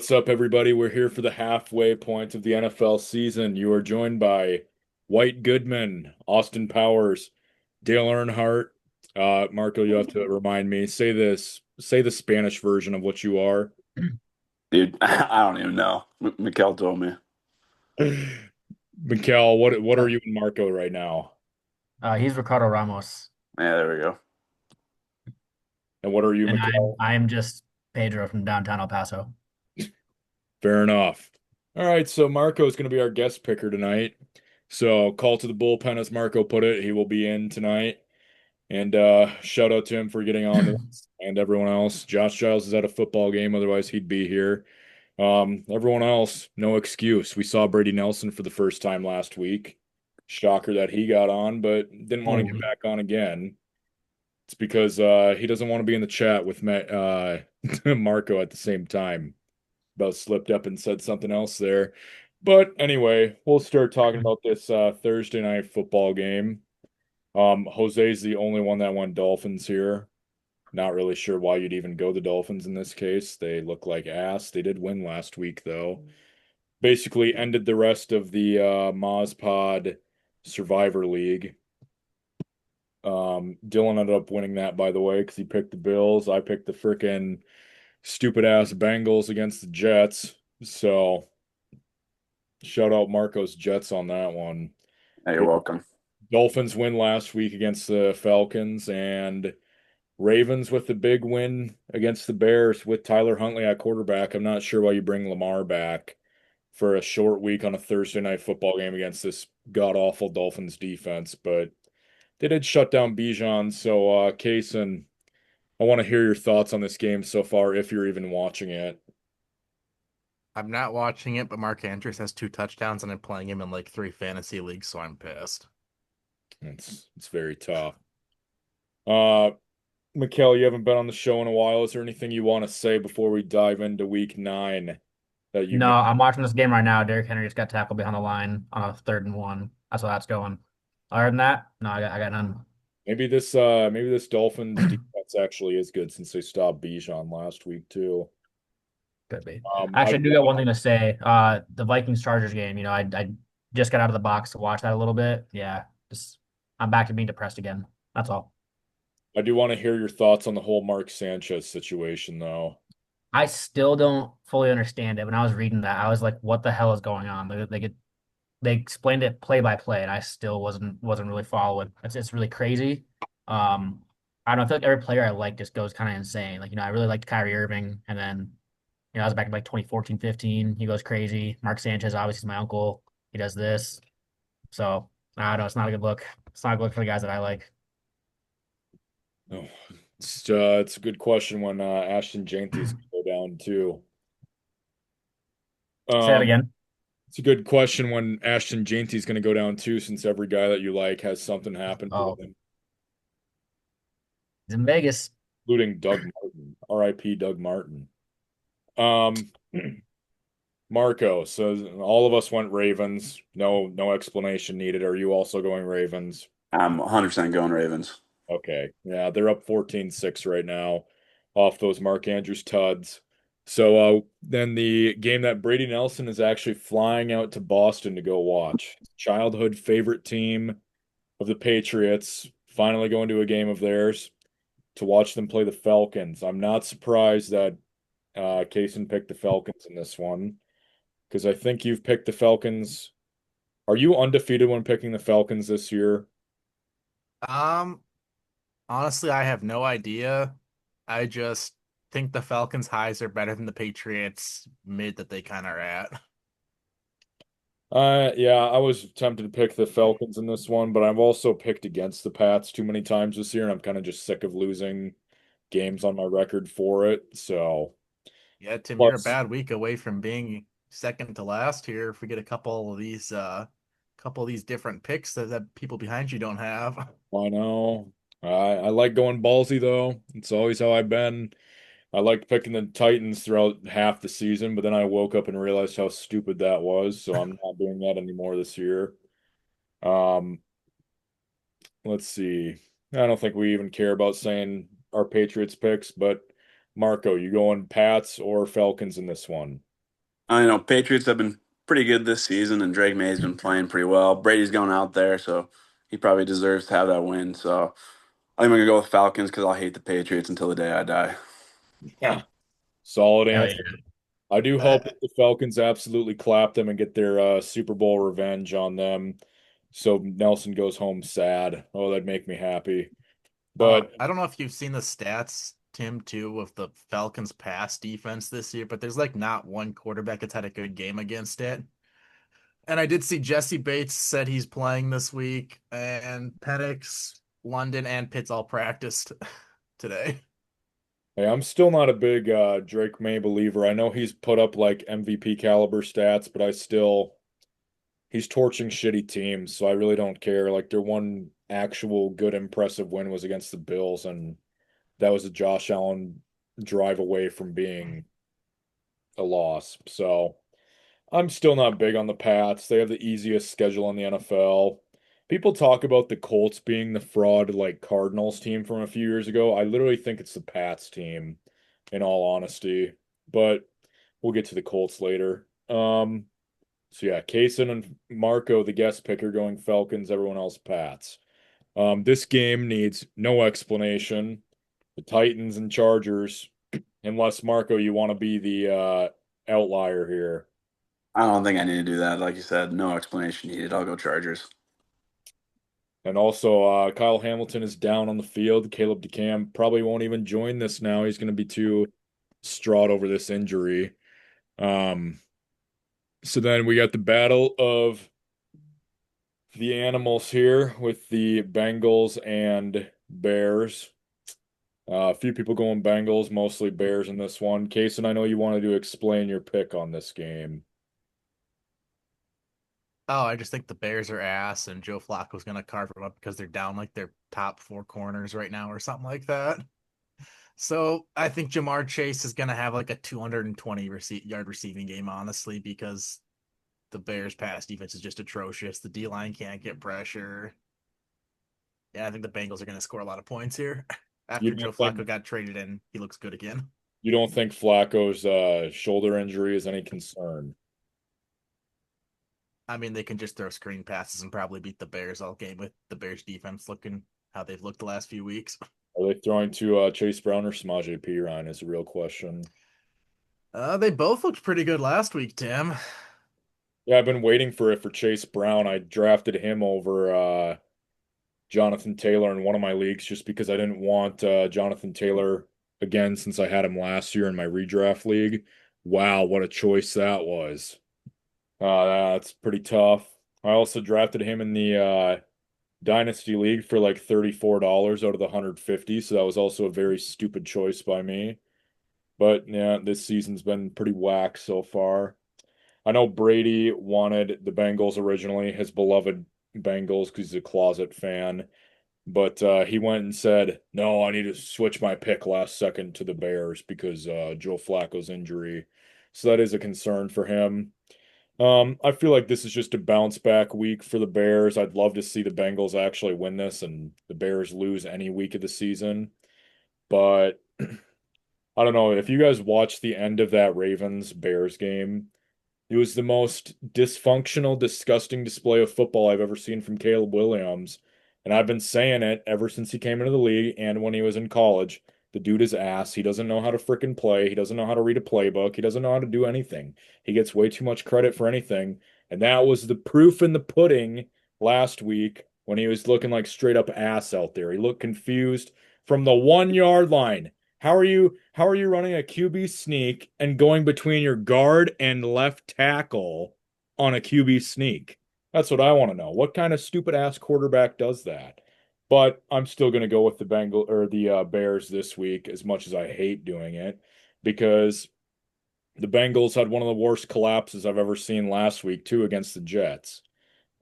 What's up, everybody? We're here for the halfway point of the NFL season. You are joined by White Goodman, Austin Powers, Dale Earnhardt. Marco, you have to remind me. Say the Spanish version of what you are. Dude, I don't even know. Mekel told me. Mekel, what are you and Marco right now? He's Ricardo Ramos, Yeah, there we go. And what are you, and Mekel? I'm just Pedro from downtown El Paso. Fair enough. All right, so Marco is going to be our guest picker tonight. So call to the bullpen, as Marco put it. He will be in tonight. And shout out to him for getting on this and everyone else. Josh Giles is at a football game, otherwise he'd be here. Everyone else, no excuse. We saw Brady Nelson for the first time last week. Shocker that he got on, but didn't want to get Holy. back on again. It's because he doesn't want to be in the chat with Marco at the same time. About slipped up and said something else there. But anyway, we'll start talking about this Thursday night football game. Jose's the only one that went Dolphins here. Not really sure why you'd even go the Dolphins in this case. They look like ass. They did win last week, though. Basically ended the rest of the MozPod Survivor League. Dillon ended up winning that, by the way, because he picked the Bills. I picked the frickin' stupid ass Bengals against the Jets. So shout out Marco's Jets on that one. Hey, you're welcome. Dolphins win last week against the Falcons, and Ravens with the big win against the Bears with Tyler Huntley at quarterback. I'm not sure why you bring Lamar back for a short week on a Thursday night football game against this god-awful Dolphins defense, but they did shut down Bijan. So, Cason, I want to hear your thoughts on this game so far, if you're even watching it. I'm not watching it, but Mark Andrews has 2 touchdowns, and I'm playing him in like 3 fantasy leagues, so I'm pissed. It's very tough. Uh, Mekel, you haven't been on the show in a while. Is there anything you want to say before we dive into week 9 that you No, may? I'm watching this game right now. Derrick Henry just got tackled behind the line on a 3rd and 1. That's how that's going. Other than that, no, I got none. Maybe this Dolphins defense actually is good since they stopped Bijan last week too. Could be. I Actually, I do got one thing to say. The Vikings Chargers game. I just got out of the box to watch that a little bit. Yeah, just I'm back to being depressed again. That's all. I do want to hear your thoughts on the whole Mark Sanchez situation though. I still don't fully understand it. When I was reading that, I was like, "What the hell is going on?" They explained it play by play, and I still wasn't really following. It's really crazy. I don't feel like every player I like just goes kind of insane. Like, I really liked Kyrie Irving, and then I was back in like 2014, 15. He goes crazy. Mark Sanchez, obviously, is my uncle. He does this. So I don't know. It's not a good look. It's not a good look for the guys that I like. Oh, it's a good question when Ashton Jeanty's go down too. Say that Um, again. it's a good question when Ashton Jeanty's going to go down too, since every guy that you like has something happen to Oh, him, he's in Vegas. including Doug Martin, R.I.P. Doug Martin. Um, Marco, so all of us went Ravens. No explanation needed. Are you also going Ravens? I'm 100% going Ravens. Okay. Yeah, they're up 14-6 right now off those Mark Andrews tuds. So then the game that Brady Nelson is actually flying out to Boston to go watch. Childhood favorite team of the Patriots finally going to a game of theirs to watch them play the Falcons. I'm not surprised that Cason picked the Falcons in this one because I think you've picked the Falcons. Are you undefeated when picking the Falcons this year? Um, Honestly, I have no idea. I just think the Falcons' highs are better than the Patriots' mid that they kind of are at. Yeah, I was tempted to pick the Falcons in this one, but I've also picked against the Pats too many times this year, and I'm kind of just sick of losing games on my record for it. So, Yeah, Tim, you're a plus, bad week away from being second to last here if we get a couple of these different picks that people behind you don't have. I know I like going ballsy though. It's always how I've been. I liked picking the Titans throughout half the season, but then I woke up and realized how stupid that was, so I'm not doing that anymore this year. Um, let's see. I don't think we even care about saying our Patriots picks, but Marco, you going Pats or Falcons in this one? I know Patriots have been pretty good this season, and Drake May's been playing pretty well. Brady's going out there, so he probably deserves to have that win. So I think I'm gonna go with Falcons because I'll hate the Patriots until the day I die. Yeah. Solid Hell answer. yeah. I do hope Uh, that the Falcons absolutely clap them and get their Super Bowl revenge on them. So Nelson goes home sad. Oh, that'd make me happy. But I don't know if you've seen the stats, Tim, too, of the Falcons' pass defense this year, but there's like not one quarterback that's had a good game against it. And I did see Jesse Bates said he's playing this week, and Penix, London, and Pitts all practiced today. hey, I'm still not a big Drake May believer. I know he's put up like MVP caliber stats, but he's torching shitty teams, so I really don't care. Like their one actual good impressive win was against the Bills, and that was a Josh Allen drive away from being a loss. So I'm still not big on the Pats. They have the easiest schedule in the NFL. People talk about the Colts being the fraud like Cardinals team from a few years ago. I literally think it's the Pats team, in all honesty. But we'll get to the Colts later. So yeah, Cason and Marco, the guest picker, going Falcons, everyone else Pats. This game needs no explanation. The Titans and Chargers, unless Marco, you want to be the outlier here. I don't think I need to do that. Like you said, no explanation needed. I'll go Chargers. And also, Kyle Hamilton is down on the field. Caleb DeKam probably won't even join this now. He's going to be too distraught over this injury. Um, so then we got the battle of the animals here with the Bengals and Bears. A few people going Bengals, mostly Bears in this one. Cason, I know you wanted to explain your pick on this game. Oh, I just think the Bears are ass, and Joe Flacco's gonna carve them up because they're down like their top four corners right now or something like that. So I think Jamar Chase is gonna have like a 220 yard receiving game, honestly, because the Bears' pass defense is just atrocious. The D line can't get pressure. Yeah, I think the Bengals are gonna score a lot of points here. You After Joe don't think Flacco got traded in, he looks good again. you don't think Flacco's shoulder injury is any concern? I mean, they can just throw screen passes and probably beat the Bears all game with the Bears defense looking how they've looked the last few weeks. Are they throwing to Chase Brown or Samaje Perine is a real question. They both looked pretty good last week, Tim. Yeah, I've been waiting for it for Chase Brown. I drafted him over Jonathan Taylor in one of my leagues just because I didn't want Jonathan Taylor again since I had him last year in my redraft league. Wow, what a choice that was. That's pretty tough. I also drafted him in the Dynasty League for like $34 out of the 150, so that was also a very stupid choice by me. But yeah, this season's been pretty whack so far. I know Brady wanted the Bengals originally, his beloved Bengals, because he's a closet fan. But he went and said, "No, I need to switch my pick last second to the Bears because Joe Flacco's injury." So that is a concern for him. I feel like this is just a bounce back week for the Bears. I'd love to see the Bengals actually win this and the Bears lose any week of the season. But I don't know if you guys watched the end of that Ravens Bears game. It was the most dysfunctional, disgusting display of football I've ever seen from Caleb Williams. And I've been saying it ever since he came into the league and when he was in college. The dude is ass. He doesn't know how to frickin' play. He doesn't know how to read a playbook. He doesn't know how to do anything. He gets way too much credit for anything. And that was the proof in the pudding last week when he was looking like straight up ass out there. He looked confused from the 1 yard line. How are you running a QB sneak and going between your guard and left tackle on a QB sneak? That's what I want to know. What kind of stupid ass quarterback does that? But I'm still going to go with the Bengal or the Bears this week as much as I hate doing it because the Bengals had one of the worst collapses I've ever seen last week too against the Jets.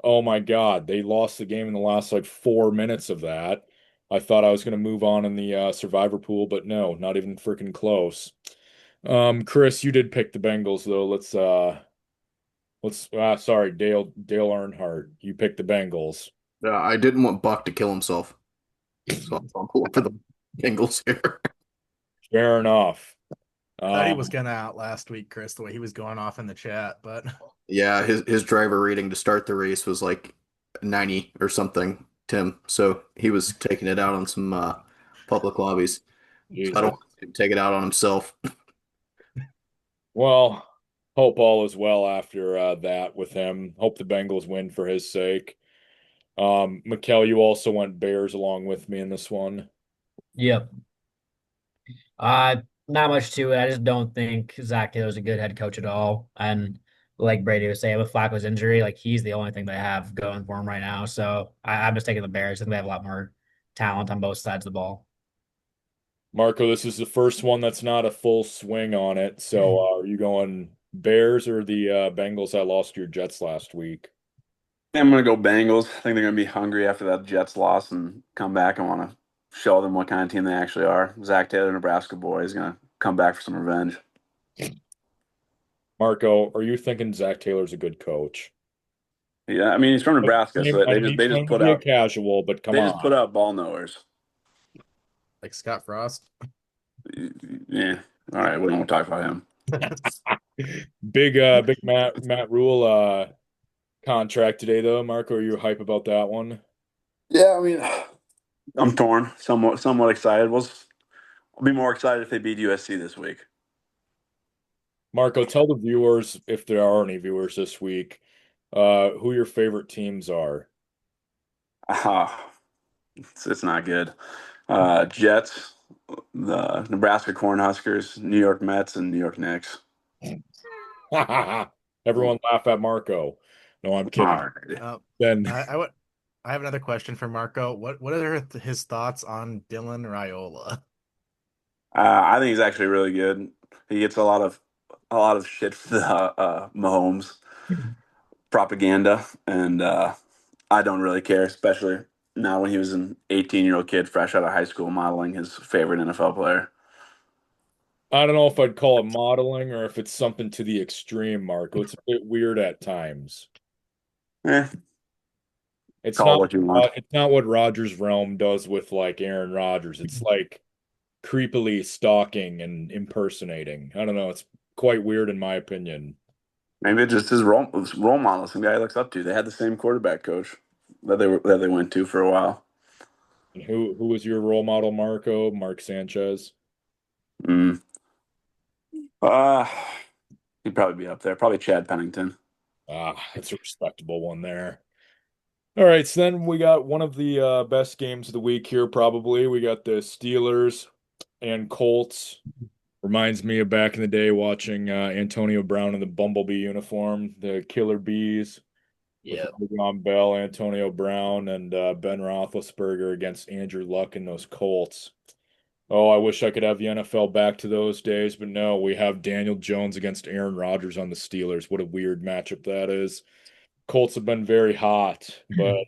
Oh my God, they lost the game in the last like 4 minutes of that. I thought I was going to move on in the survivor pool, but no, not even freaking close. Chris, you did pick the Bengals though. Sorry, Dale Earnhardt. You picked the Bengals. I didn't want Buck to kill himself, so I'm pulling for the Bengals here. Fair enough. I thought he was Um, gonna out last week, Chris, the way he was going off in the chat, but Yeah, his driver rating to start the race was like 90 or something, Tim. So he was taking it out on some public lobbies. So I don't Jesus. want him to take it out on himself. Well, hope all is well after that with him. Hope the Bengals win for his sake. Mekel, you also went Bears along with me in this one. Yep. Uh, Not much to it. I just don't think Zach Taylor's a good head coach at all. And like Brady was saying, with Flacco's injury, like he's the only thing they have going for him right now. So I'm just taking the Bears. I think they have a lot more talent on both sides of the ball. Marco, this is the first one that's not a full swing on it. So are you going Bears or the Bengals that lost your Jets last week? I'm gonna go Bengals. I think they're gonna be hungry after that Jets loss and come back and want to show them what kind of team they actually are. Zach Taylor, Nebraska boy, is gonna come back for some revenge. Marco, are you thinking Zach Taylor's a good coach? Yeah, I mean he's from Nebraska, so I they know just he's they just trying to put be a out casual, but come on. ball knowers. like Scott Frost. Yeah. All right, we don't want to talk about him. Big Matt Rule contract today though. Marco, are you hype about that one? Yeah, I mean, I'm torn, somewhat excited. I'll be more excited if they beat USC this week. Marco, tell the viewers, if there are any viewers this week, who your favorite teams are. Ah, it's not good. Jets, the Nebraska Cornhuskers, New York Mets, and New York Knicks. Everyone laugh at Marco. No, I'm All kidding. right. Then I would. I have another question for Marco. What are his thoughts on Dylan Raiola? I think he's actually really good. He gets a lot of shit for the Mahomes propaganda, and I don't really care, especially now when he was an 18-year-old kid fresh out of high school modeling his favorite NFL player. I don't know if I'd call it modeling or if it's something to the extreme, Marco. It's a bit weird at times. Eh, It's call it not what you want. it's not what Rogers' Realm does with like Aaron Rodgers. It's like creepily stalking and impersonating. I don't know. It's quite weird in my opinion. Maybe it's just his role model, some guy he looks up to. They had the same quarterback coach that they went to for a while. And who was your role model, Marco? Mark Sanchez. Mm. Uh, he'd probably be up there. Probably Chad Pennington. Ah, that's a respectable one there. All right, so then we got one of the best games of the week here, probably. We got the Steelers and Colts. Reminds me of back in the day watching Antonio Brown in the Bumblebee uniform, the Killer Bees with Yeah. Le'Veon Bell, Antonio Brown, and Ben Roethlisberger against Andrew Luck and those Colts. Oh, I wish I could have the NFL back to those days, but no, we have Daniel Jones against Aaron Rodgers on the Steelers. What a weird matchup that is. Colts have been very hot, but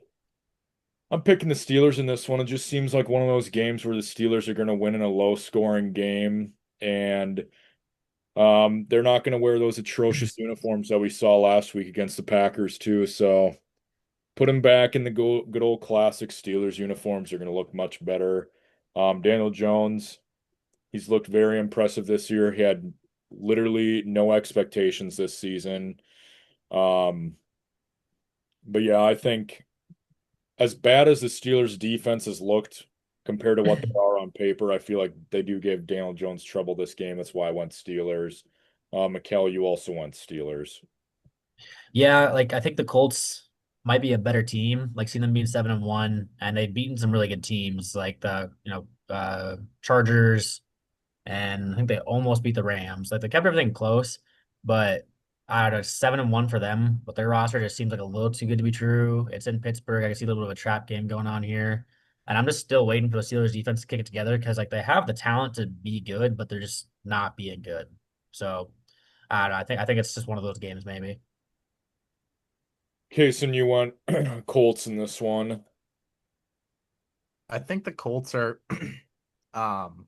I'm picking the Steelers in this one. It just seems like one of those games where the Steelers are going to win in a low-scoring game, and they're not going to wear those atrocious uniforms that we saw last week against the Packers too. So put them back in the good old classic Steelers uniforms. They're going to look much better. Daniel Jones, he's looked very impressive this year. He had literally no expectations this season. Um, but yeah, I think as bad as the Steelers' defense has looked compared to what they are on paper, I feel like they do give Daniel Jones trouble this game. That's why I went Steelers. Mekel, you also went Steelers. Yeah, like I think the Colts might be a better team. Like seeing them being 7-1, and they've beaten some really good teams, like the Chargers, and I think they almost beat the Rams. Like they kept everything close, but I don't know, 7-1 for them. But their roster just seems like a little too good to be true. It's in Pittsburgh. I can see a little bit of a trap game going on here. And I'm just still waiting for the Steelers defense to kick it together because like they have the talent to be good, but they're just not being good. So I don't know. I think it's just one of those games, maybe. Cason, you went Colts in this one. I think the Colts are um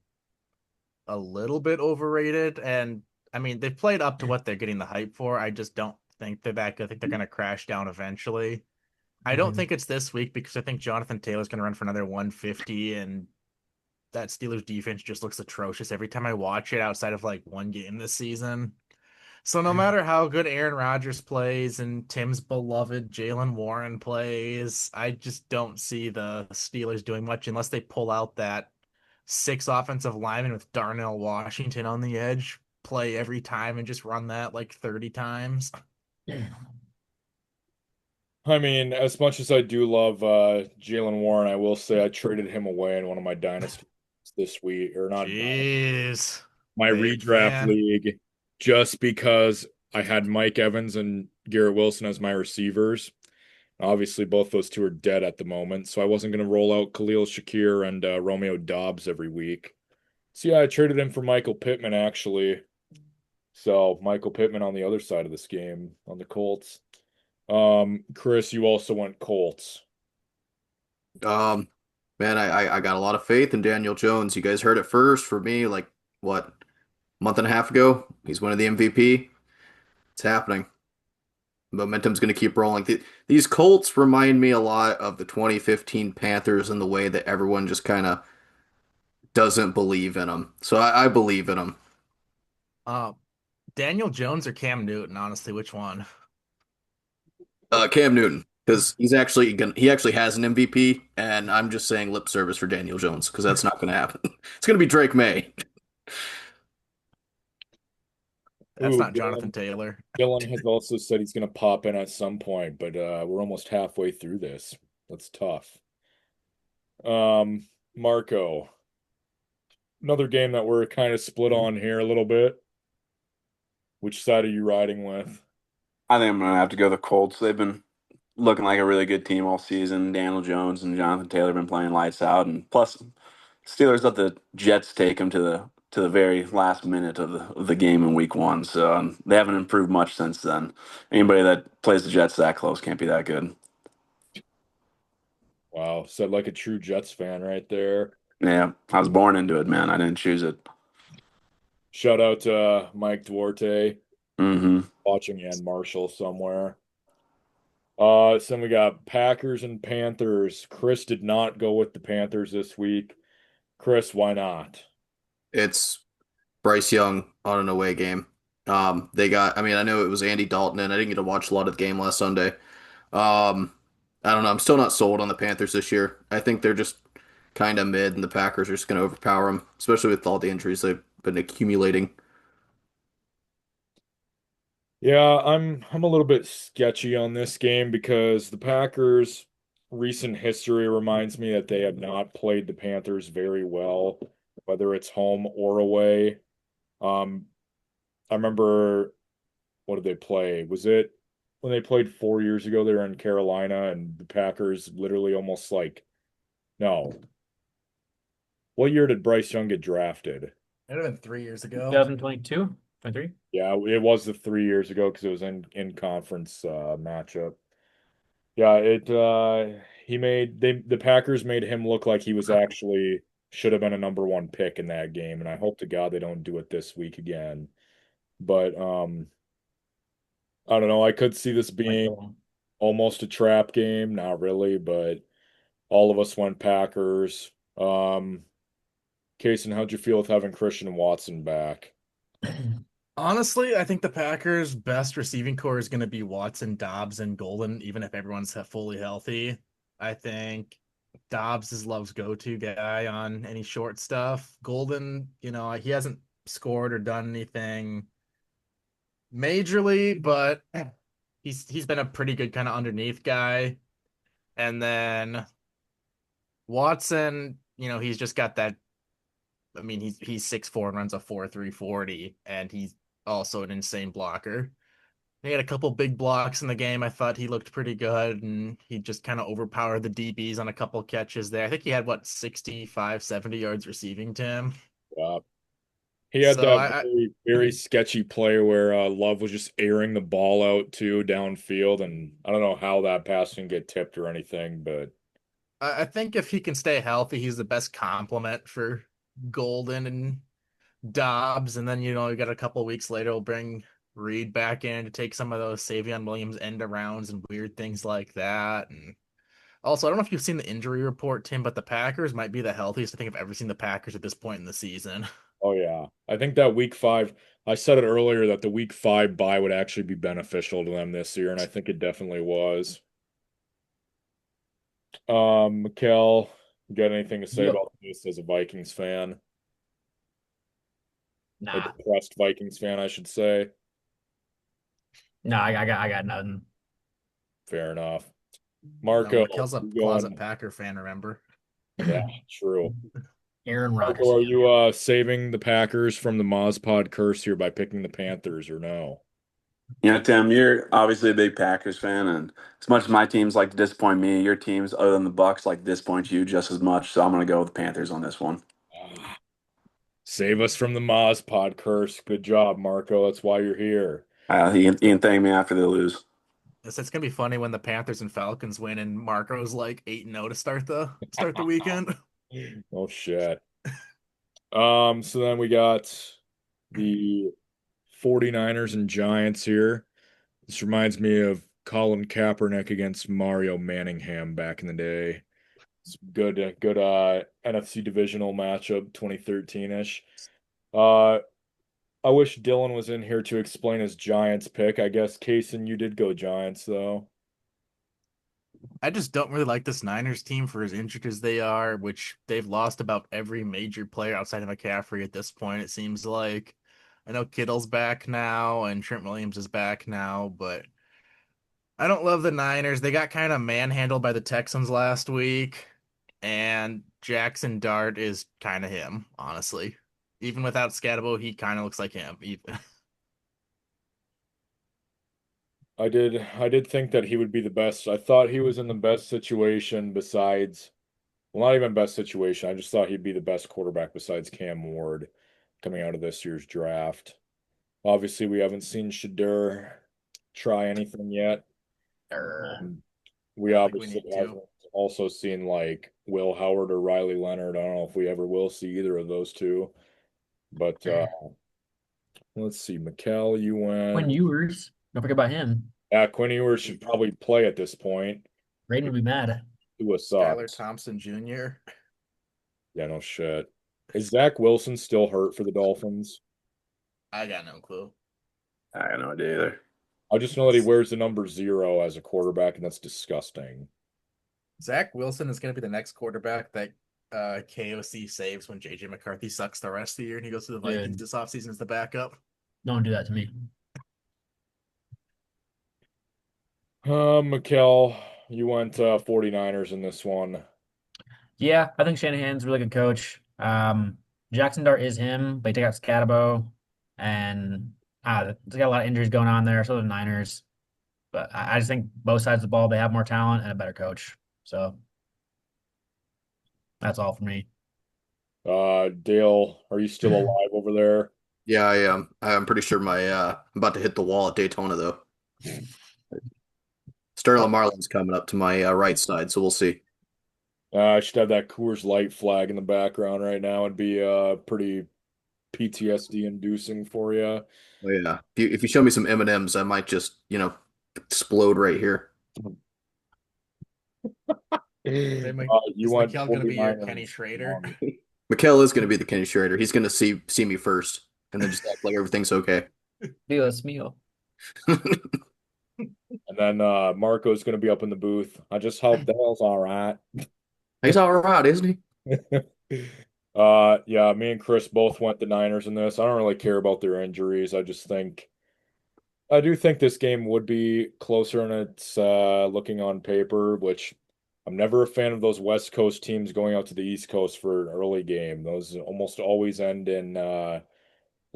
a little bit overrated, and I mean they've played up to what they're getting the hype for. I just don't think they're that good. I think they're gonna crash down eventually. I don't Mhm. think it's this week because I think Jonathan Taylor's gonna run for another 150 and that Steelers defense just looks atrocious every time I watch it outside of like one game this season. So no matter how good Aaron Rodgers plays and Tim's beloved Jalen Warren plays, I just don't see the Steelers doing much unless they pull out that six offensive linemen with Darnell Washington on the edge, play every time and just run that like 30 times. I mean, as much as I do love Jalen Warren, I will say I traded him away in one of my dynasties this week, or not Jeez. my Big redraft fan. league, just because I had Mike Evans and Garrett Wilson as my receivers. Obviously, both those two are dead at the moment, so I wasn't going to roll out Khalil Shakir and Romeo Dobbs every week. So yeah, I traded him for Michael Pittman actually. So Michael Pittman on the other side of this game on the Colts. Chris, you also went Colts. Um, man, I got a lot of faith in Daniel Jones. You guys heard it first for me, like what, month and a half ago? He's winning the MVP. It's happening. Momentum's going to keep rolling. These Colts remind me a lot of the 2015 Panthers in the way that everyone just kind of doesn't believe in them. So I believe in them. Uh, Daniel Jones or Cam Newton, honestly, which one? Cam Newton, because he actually has an MVP, and I'm just saying lip service for Daniel Jones because that's not going to happen. It's going to be Drake May. That's Ooh, not Jonathan Taylor. Dillon has also said he's going to pop in at some point, but we're almost halfway through this. That's tough. Marco, another game that we're kind of split on here a little bit. Which side are you riding with? I think I'm gonna have to go the Colts. They've been looking like a really good team all season. Daniel Jones and Jonathan Taylor have been playing lights out, and plus Steelers let the Jets take them to the very last minute of the game in Week 1. So they haven't improved much since then. Anybody that plays the Jets that close can't be that good. Wow, said like a true Jets fan right there. Yeah, I was born into it, man. I didn't choose it. Shout out to Mike Duarte Hmm. watching and Marshall somewhere. So then we got Packers and Panthers. Chris did not go with the Panthers this week. Chris, why not? It's Bryce Young on an away game. I mean, I know it was Andy Dalton, and I didn't get to watch a lot of the game last Sunday. Um, I don't know. I'm still not sold on the Panthers this year. I think they're just kind of mid, and the Packers are just going to overpower them, especially with all the injuries they've been accumulating. Yeah, I'm a little bit sketchy on this game because the Packers' recent history reminds me that they have not played the Panthers very well, whether it's home or away. Um, I remember what did they play? Was it when they played 4 years ago? They were in Carolina and the Packers literally almost like no. What year did Bryce Young get drafted? It would have been 3 years ago. 2022, 23. Yeah, it was the 3 years ago because it was in conference matchup. Yeah, it he made the Packers made him look like he was actually should have been a number one pick in that game, and I hope to God they don't do it this week again. But I don't know, I could see this being almost a trap game, not really, but all of us went Packers. Cason, how'd you feel with having Christian Watson back? Honestly, I think the Packers' best receiving core is going to be Watson, Dobbs, and Golden, even if everyone's fully healthy. I think Dobbs is Love's go-to guy on any short stuff. Golden, he hasn't scored or done anything majorly, but he's been a pretty good kind of underneath guy. And then Watson, he's just got that. I mean, he's 6'4" and runs a 4.3 40, and he's also an insane blocker. He had a couple big blocks in the game. I thought he looked pretty good, and he just kind of overpowered the DBs on a couple catches there. I think he had, 65, 70 yards receiving, Tim? Uh, he had So that very, very sketchy play where Love was just airing the ball out too downfield, and I don't know how that pass didn't get tipped or anything, but I think if he can stay healthy, he's the best complement for Golden and Dobbs. And then, you got a couple weeks later, we'll bring Reed back in to take some of those Savion Williams end arounds and weird things like that. And Also, I don't know if you've seen the injury report, Tim, but the Packers might be the healthiest I think I've ever seen the Packers at this point in the season. Oh yeah. I think that week five, I said it earlier that the week five bye would actually be beneficial to them this year, and I think it definitely was. Mekel, you got anything to say Yep. about this as a Vikings fan? A Nah, depressed Vikings fan, I should say. nah, I got nothing. Fair enough. No, Marco, Mekel's a you closet going? Packer fan, remember? Yeah, true. Aaron Rodgers. Marco, are you saving the Packers from the MozPod curse here by picking the Panthers or no? Tim, you're obviously a big Packers fan, and as much as my teams like to disappoint me, your teams, other than the Bucks, like to disappoint you just as much. So I'm going to go with the Panthers on this one. Ah, save us from the MozPod curse. Good job, Marco. That's why you're here. You can thank me after they lose. It's gonna be funny when the Panthers and Falcons win and Marco's like 8-0 to start the weekend. Oh shit. So then we got the 49ers and Giants here. This reminds me of Colin Kaepernick against Mario Manningham back in the day. It's good NFC divisional matchup, 2013-ish. Uh I wish Dylan was in here to explain his Giants pick. I guess Cason, you did go Giants though. I just don't really like this Niners team for as injured as they are, which they've lost about every major player outside of McCaffrey at this point, it seems like. I know Kittle's back now and Trent Williams is back now, but I don't love the Niners. They got kind of manhandled by the Texans last week, and Jackson Dart is kind of him, honestly. Even without Scatabo, he kind of looks like him. Even. I did think that he would be the best. I thought he was in the best situation besides, well, not even best situation. I just thought he'd be the best quarterback besides Cam Ward coming out of this year's draft. Obviously, we haven't seen Shadur try anything yet. Err. Um, we I don't think we obviously need to. haven't also seen like Will Howard or Riley Leonard. I don't know if we ever will see either of those two. But let's see. Mekel, you Quinn went. Ewers. Don't forget about him. Yeah, Quinn Ewers should probably play at this point. Braden would be mad. Tua Skylar sucks. Thompson Jr. Yeah, no shit. Is Zach Wilson still hurt for the Dolphins? I got no clue. I got no idea either. I just know that he wears the number 0 as a quarterback, and that's disgusting. Zach Wilson is going to be the next quarterback that KOC saves when JJ McCarthy sucks the rest of the year and he goes to the Vikings Dude, this offseason as the backup. don't do that to me. Mekel, you went 49ers in this one. Yeah, I think Shanahan's a really good coach. Jackson Dart is him, but you take out Scatabo, and they got a lot of injuries going on there. So the Niners, but I just think both sides of the ball they have more talent and a better coach. So that's all for me. Dale, are you still alive over there? Yeah, I am. I'm pretty sure I'm about to hit the wall at Daytona though. Sterling Marlin's coming up to my right side, so we'll see. I should have that Coors Light flag in the background right now. It'd be pretty PTSD inducing for you. Oh yeah. If you show me some M&Ms, I might just, explode right here. You Is want Mekel going to be your Kenny 49ers. Schrader? Mekel is going to be the Kenny Schrader. He's going to see me first and then just act like everything's okay. Dios mío. And then Marco's going to be up in the booth. I just hope Dale's all right. He's all right, isn't he? Yeah, me and Chris both went the Niners in this. I don't really care about their injuries. I do think this game would be closer and it's looking on paper, which I'm never a fan of those West Coast teams going out to the East Coast for an early game. Those almost always end in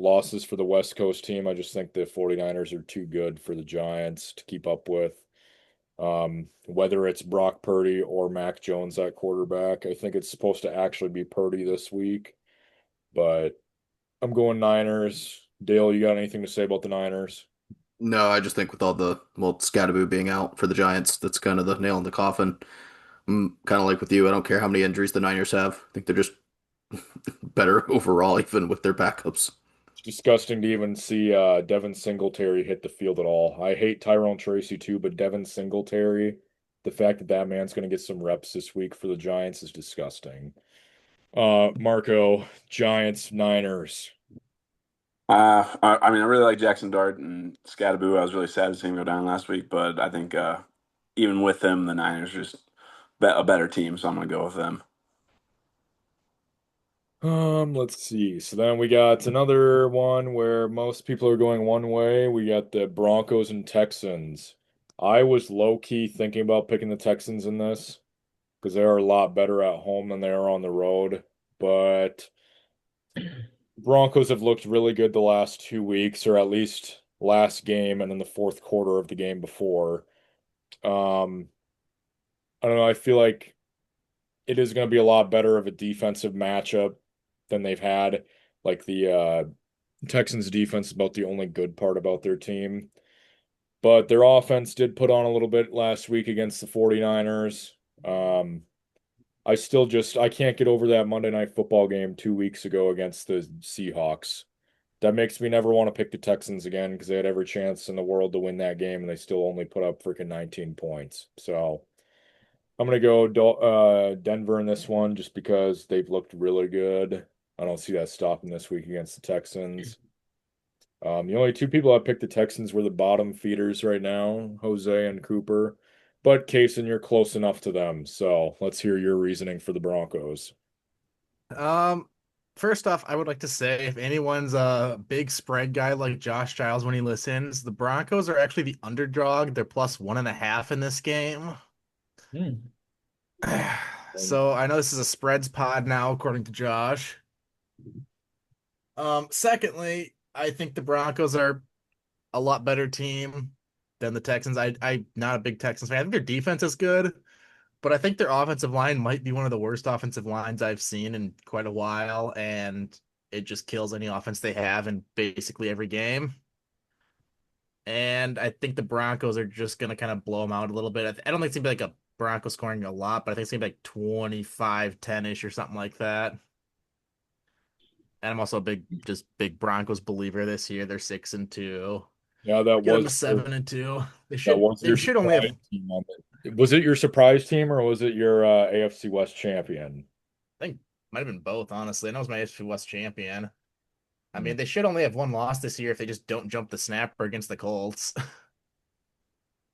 losses for the West Coast team. I just think the 49ers are too good for the Giants to keep up with. Whether it's Brock Purdy or Mac Jones at quarterback, I think it's supposed to actually be Purdy this week, but I'm going Niners. Dale, you got anything to say about the Niners? No, I just think with all Scatterbo being out for the Giants, that's kind of the nail in the coffin. I'm kind of like with you. I don't care how many injuries the Niners have. I think they're just better overall, even with their backups. It's disgusting to even see Devin Singletary hit the field at all. I hate Tyrone Tracy too, but Devin Singletary The fact that that man's going to get some reps this week for the Giants is disgusting. Marco, Giants, Niners. I mean, I really like Jackson Dart and Scattaboo. I was really sad to see him go down last week, but I think even with them, the Niners are just a better team, so I'm going to go with them. Let's see. So then we got another one where most people are going one way. We got the Broncos and Texans. I was low-key thinking about picking the Texans in this because they are a lot better at home than they are on the road. But Broncos have looked really good the last 2 weeks, or at least last game and in the fourth quarter of the game before. Um, I don't know. I feel like it is going to be a lot better of a defensive matchup than they've had. Like the Texans defense is about the only good part about their team. But their offense did put on a little bit last week against the 49ers. Um, I can't get over that Monday Night Football game 2 weeks ago against the Seahawks. That makes me never want to pick the Texans again because they had every chance in the world to win that game and they still only put up freaking 19 points. So I'm gonna go Denver in this one just because they've looked really good. I don't see that stopping this week against the Texans. The only two people I picked the Texans were the bottom feeders right now, Jose and Cooper. But Cason, you're close enough to them, so let's hear your reasoning for the Broncos. Um, First off, I would like to say if anyone's a big spread guy like Josh Giles when he listens, the Broncos are actually the underdog. They're plus 1.5 in this game. Hmm. So I know this is a spreads pod now, according to Josh. Secondly, I think the Broncos are a lot better team than the Texans. I'm not a big Texans fan. I think their defense is good, but I think their offensive line might be one of the worst offensive lines I've seen in quite a while, and it just kills any offense they have in basically every game. And I think the Broncos are just going to kind of blow them out a little bit. I don't think it's going to be like a Bronco scoring a lot, but I think it's going to be like 25-10-ish or something like that. And I'm also a big Broncos believer this year. They're 6-2. Yeah, that Get them was to 7-2. They that should was they your should only have surprise team on it. Was it your surprise team or was it your AFC West champion? I think might have been both, honestly. I know it was my AFC West champion. I Hmm, mean, they should only have one loss this year if they just don't jump the snapper against the Colts.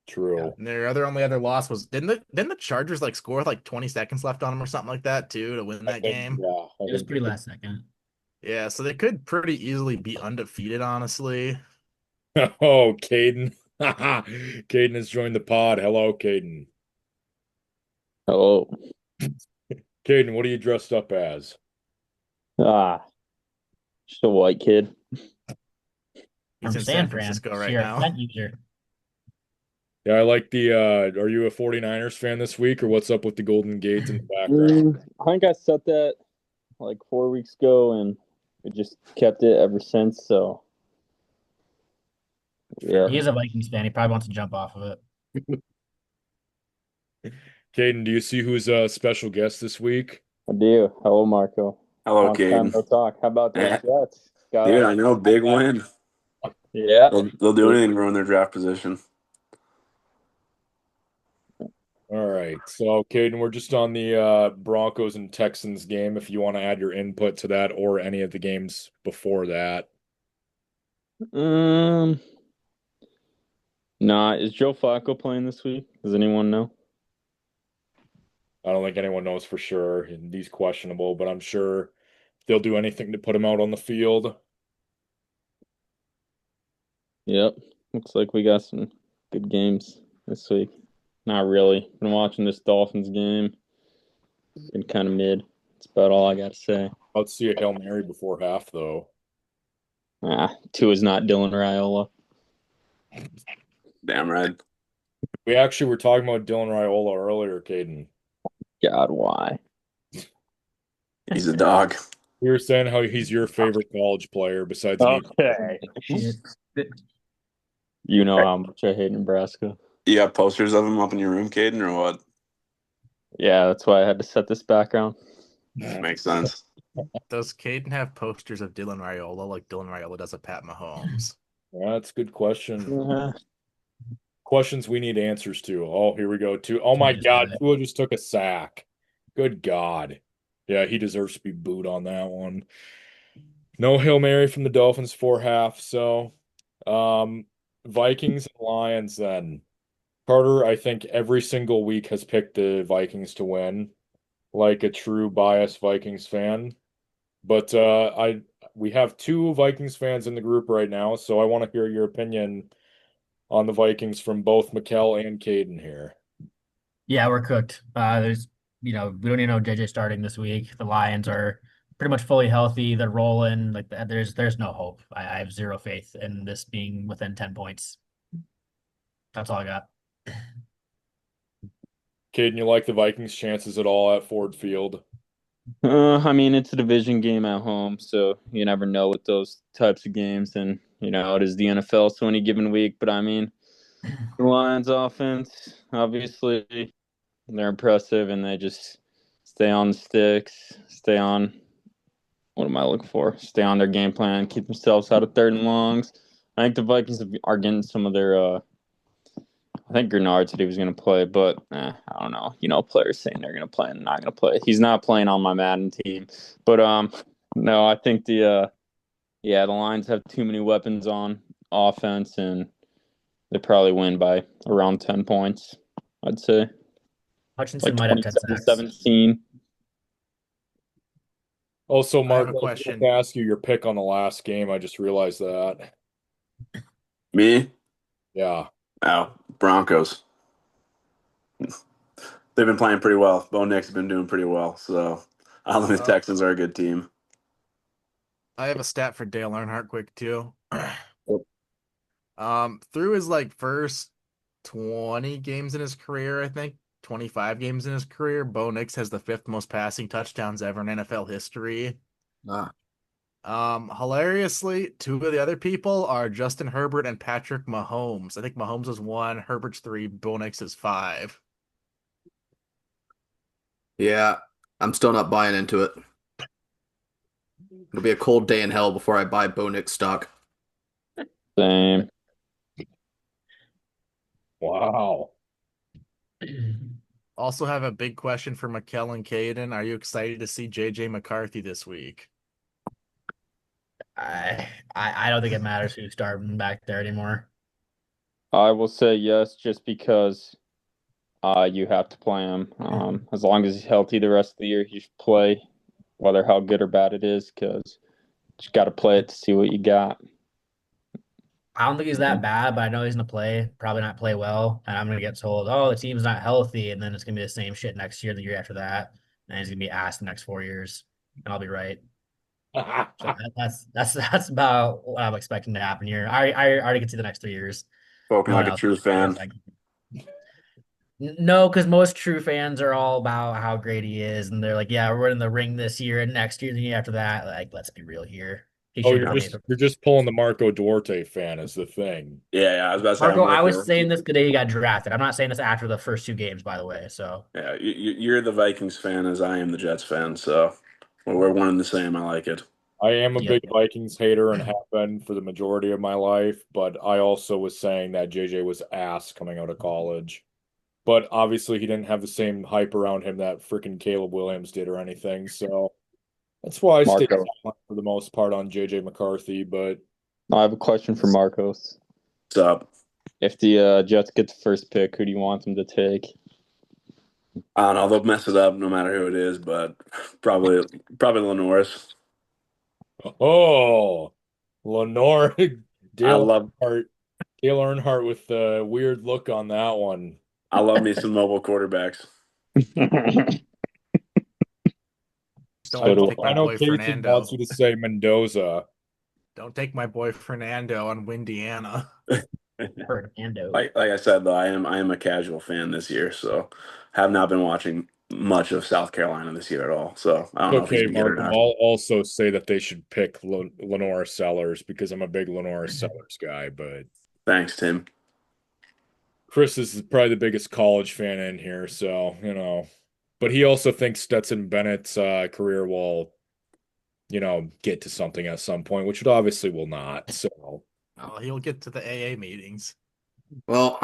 true. And their only other loss was didn't the Chargers like score with like 20 seconds left on them or something like that too to win I that think, game? yeah, I It was think pretty last second. Yeah, so they could pretty easily be undefeated, honestly. Oh, Caden. Caden has joined the pod. Hello, Caden. Hello. Caden, what are you dressed up as? Ah, just a white kid. He's From in San San Fran, Francisco so right you're a now. Fent user. Yeah, I like the are you a 49ers fan this week or what's up with the Golden Gate in the background? I think I set that like 4 weeks ago, and we just kept it ever since. So yeah, He is a Vikings fan. He probably wants to jump off of it. Caden, do you see who's a special guest this week? I do. Hello, Marco. Hello, Long time Caden. no talk. How about those Yeah, Jets? dude, I know, big win. Yeah. They'll do anything to ruin their draft position. All right. So, Caden, we're just on the Broncos and Texans game if you want to add your input to that or any of the games before that. Um. Nah. Is Joe Flacco playing this week? Does anyone know? I don't think anyone knows for sure. And he's questionable, but I'm sure they'll do anything to put him out on the field. Yep. Looks like we got some good games this week. Not really. Been watching this Dolphins game. Been kind of mid. That's about all I got to say. Let's see a Hail Mary before half, though. Two is not Dylan Raiola. Damn right. We actually were talking about Dylan Raiola earlier, Caden. God, why? He's a dog. We were saying how he's your favorite college player besides me. Okay. You know how much I hate Nebraska. You got posters of him up in your room, Caden, or what? Yeah, that's why I had to set this background. Makes sense. Does Caden have posters of Dylan Raiola like Dylan Raiola does of Pat Mahomes? Yeah, that's a good question. Questions we need answers to. Oh, here we go. Oh Tua my just did God, it. Tua just took a sack. Good God. Yeah, he deserves to be booed on that one. No Hail Mary from the Dolphins for half. So, um, Vikings and Lions then. Carter, I think every single week has picked the Vikings to win, like a true biased Vikings fan. But we have two Vikings fans in the group right now, so I want to hear your opinion on the Vikings from both Mekel and Caden here. Yeah, we're cooked. We don't even know JJ starting this week. The Lions are pretty much fully healthy. They're rolling. Like there's no hope. I have zero faith in this being within 10 points. That's all I got. Caden, you like the Vikings' chances at all at Ford Field? I mean, it's a division game at home, so you never know with those types of games. And, it is the NFL, so any given week. But I mean, the Lions offense, obviously, they're impressive and they just stay on the sticks, stay on, what am I looking for? Stay on their game plan, keep themselves out of third and longs. I think the Vikings are getting some of their, I think Earnhardt said he was going to play, but I don't know. Players saying they're going to play and not going to play. He's not playing on my Madden team, but no, I think the Lions have too many weapons on offense, and they probably win by around 10 points. I'd say Hutchinson like might have 10 27 sacks. 17. Also, I have Mark, a I was question. going to ask you your pick on the last game. I just realized that. Me? Yeah. Oh, Broncos. They've been playing pretty well. Bo Nick's been doing pretty well. So I don't think the Uh, Texans are a good team. I have a stat for Dale Earnhardt quick too. Through his first 20 games in his career, I think 25 games in his career, Bo Nix has the fifth most passing touchdowns ever in NFL history. Ah, Hilariously, two of the other people are Justin Herbert and Patrick Mahomes. I think Mahomes is one, Herbert's three, Bo Nix is five. yeah, I'm still not buying into it. It'll be a cold day in hell before I buy Bo Nix stock. Same. Wow. Also have a big question for Mekel and Caden. Are you excited to see JJ McCarthy this week? I don't think it matters who's starting back there anymore. I will say yes, just because you have to play him. As long as he's healthy the rest of the year, he should play, whether how good or bad it is, because you got to play it to see what you got. I don't think he's that bad, but I know he's gonna probably not play well, and I'm gonna get told, "Oh, the team's not healthy," and then it's gonna be the same shit next year, the year after that, and he's gonna be asked the next 4 years, and I'll be right. So that's about what I'm expecting to happen here. I already can see the next 3 years. Spoken No one like a else. true fan. No, because most true fans are all about how great he is, and they're like, "Yeah, we're in the ring this year and next year, the year after that." Like, let's be real here. He Oh, should you're not be. just pulling the Marco Duarte fan is the thing. Yeah, I was about to say Marco, I'm I with was you. saying this the day he got drafted. I'm not saying this after the first 2 games, by the way. So Yeah, you're the Vikings fan as I am the Jets fan. So we're one and the same. I like it. I am a yep, big Vikings hater and have been for the majority of my life, but I also was saying that JJ was ass coming out of college. But obviously he didn't have the same hype around him that freaking Caleb Williams did or anything. So that's why I stayed Marco, silent for the most part on JJ McCarthy. But I have a question for Marcos. What's up? If the Jets get the first pick, who do you want them to take? I don't know. They'll mess it up no matter who it is, but probably Lenore's. oh, Lenore, I Dale love Earnhardt, Dale Earnhardt with the weird look on that one. I love me some mobile quarterbacks. So Don't do take I my know boy Casey Fernando. wants you to say Mendoza. Don't take my boy Fernando on Windiana. Fernando. Like I said though, I am a casual fan this year, so have not been watching much of South Carolina this year at all. So I don't know if he's Okay, gonna get it or Marco. not. I'll also say that they should pick Lenore Sellers because I'm a big Lenore Sellers guy. But Thanks, Tim. Chris is probably the biggest college fan in here, so But he also thinks Stetson Bennett's career will, get to something at some point, which it obviously will not. So Oh, he'll get to the AA meetings. Well,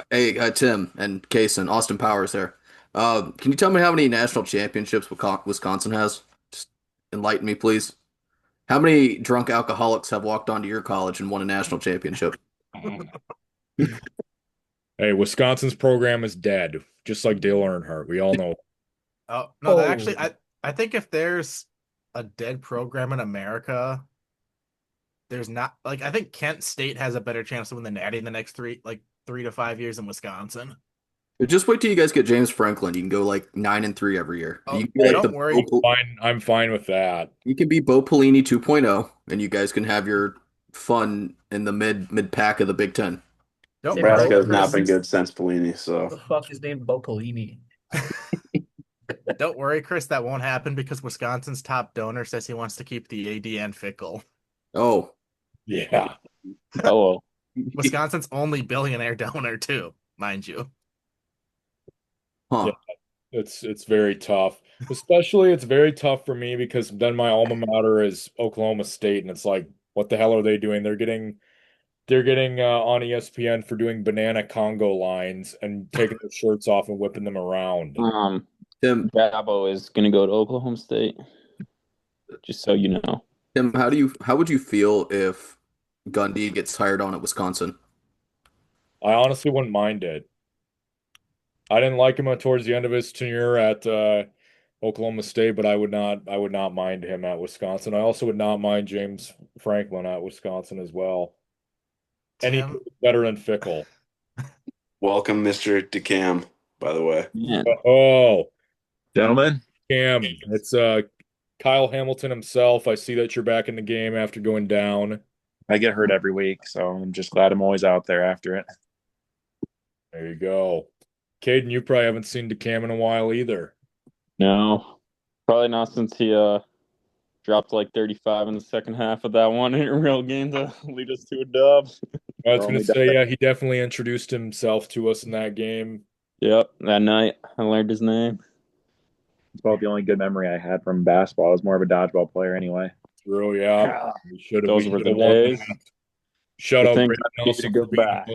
Hey, Tim and Cason, Austin Powers there. Can you tell me how many national championships Wisconsin has? Just enlighten me, please. How many drunk alcoholics have walked onto your college and won a national championship? Hey, Wisconsin's program is dead, just like Dale Earnhardt. We all know. Oh no, that actually I think if there's a dead program in America, there's not like I think Kent State has a better chance to win the Natty in the next 3 to 5 years than Wisconsin. Just wait till you guys get James Franklin. You can go like 9-3 every year. Oh, You can be like don't worry. I'm fine with that. You can be Bo Pelini 2.0, and you guys can have your fun in the mid pack of the Big Ten. Don't Nebraska worry, has not Chris. been good since Pelini, so The fuck is named Bopolini? Don't worry, Chris. That won't happen because Wisconsin's top donor says he wants to keep the ADN Fickle. Oh, Yeah. Oh, Wisconsin's only billionaire donor too, mind you. huh. Yeah. It's very tough. Especially it's very tough for me because then my alma mater is Oklahoma State, and it's like, what the hell are they doing? They're getting on ESPN for doing banana Congo lines and taking their shirts off and whipping them around. Tim, Dabo is gonna go to Oklahoma State. Just so you know. Tim, how would you feel if Gundy gets hired on at Wisconsin? I honestly wouldn't mind it. I didn't like him towards the end of his tenure at Oklahoma State, but I would not mind him at Wisconsin. I also would not mind James Franklin at Wisconsin as well. Anything Tim, better than Fickle. welcome, Mr. DeKam, by the way. Man, Oh, Gentlemen, Cam, it's Kyle Hamilton himself. I see that you're back in the game after going down. I get hurt every week, so I'm just glad I'm always out there after it. There you go. Caden, you probably haven't seen DeKam in a while either. no, probably not since he dropped like 35 in the second half of that one in a real game to lead us to a dub. I was going to say, yeah, he definitely introduced himself to us in that game. Yep, that night I learned his name. It's about the only good memory I had from basketball. I was more of a dodgeball player anyway. True, yeah. We should have Those we were should the have won days. that. Shout The out thing Brady I need Nelson to for go being back.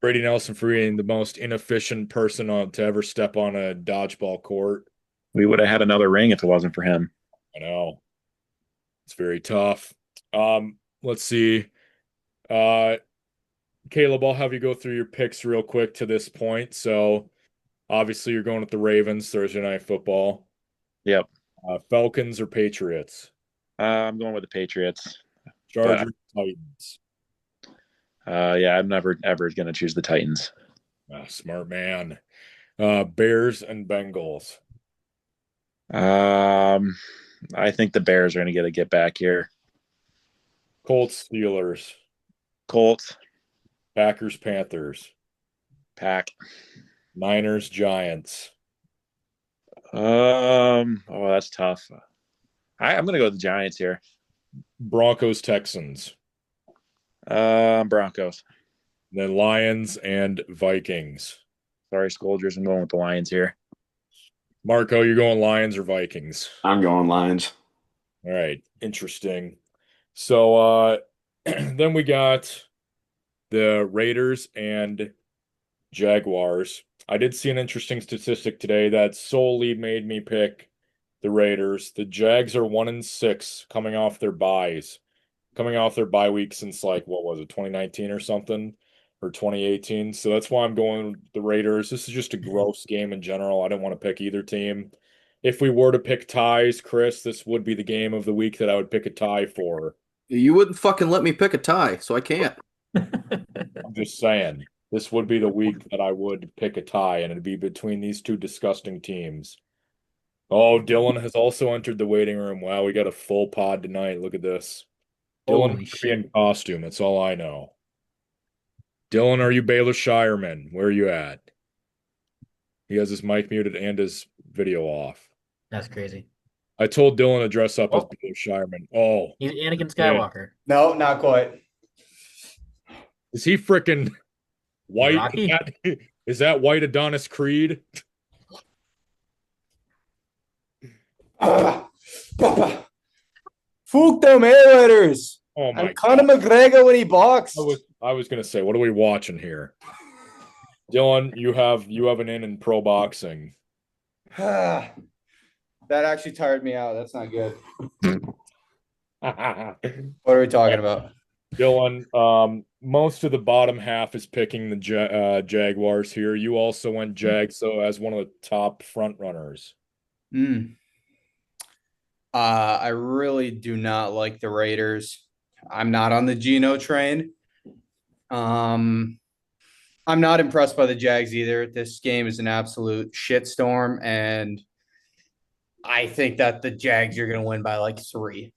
Brady Nelson for being the most inefficient person to ever step on a dodgeball court. We would have had another ring if it wasn't for him. I know. It's very tough. Let's see. Caleb, I'll have you go through your picks real quick to this point. So obviously you're going with the Ravens Thursday night football. Yep. Falcons or Patriots? I'm going with the Patriots. Chargers, Titans. Yeah, I'm never ever going to choose the Titans. Smart man. Bears and Bengals. I think the Bears are going to get back here. Colts, Steelers. Colts, Packers, Panthers. Pack. Niners, Giants. Oh, that's tough. I'm going to go with the Giants here. Broncos, Texans. Broncos. Then Lions and Vikings. Sorry, Scolders. I'm going with the Lions here. Marco, you're going Lions or Vikings? I'm going Lions. All right, interesting. So then we got the Raiders and Jaguars. I did see an interesting statistic today that solely made me pick the Raiders. The Jags are 1-6 coming off their bye week since like what was it, 2019 or something, or 2018. So that's why I'm going with the Raiders. This is just a gross game in general. I didn't want to pick either team. If we were to pick ties, Chris, this would be the game of the week that I would pick a tie for. You wouldn't fucking let me pick a tie, so I can't. I'm just saying. This would be the week that I would pick a tie, and it'd be between these two disgusting teams. Oh, Dylan has also entered the waiting room. Wow, we got a full pod tonight. Look at this. Dylan Holy should be in shit. costume. That's all I know. Dylan, are you Baylor Shireman? Where are you at? He has his mic muted and his video off. That's crazy. I told Dylan to dress up as Oh. Baylor Shireman. Oh, He's Anakin Skywalker. No, not quite. is he freaking white? Rocky? Is that white Adonis Creed? Fuck them airliners. Oh my And Conor God. McGregor when he boxed. I was gonna say, what are we watching here? Dylan, you have an in pro boxing. That actually tired me out. That's not good. What are we talking about? Dylan, most of the bottom half is picking the Jaguars here. You also went Jag, so as one of the top front runners. Mm. I really do not like the Raiders. I'm not on the Geno train. I'm not impressed by the Jags either. This game is an absolute shitstorm, and I think that the Jags are going to win by like 3.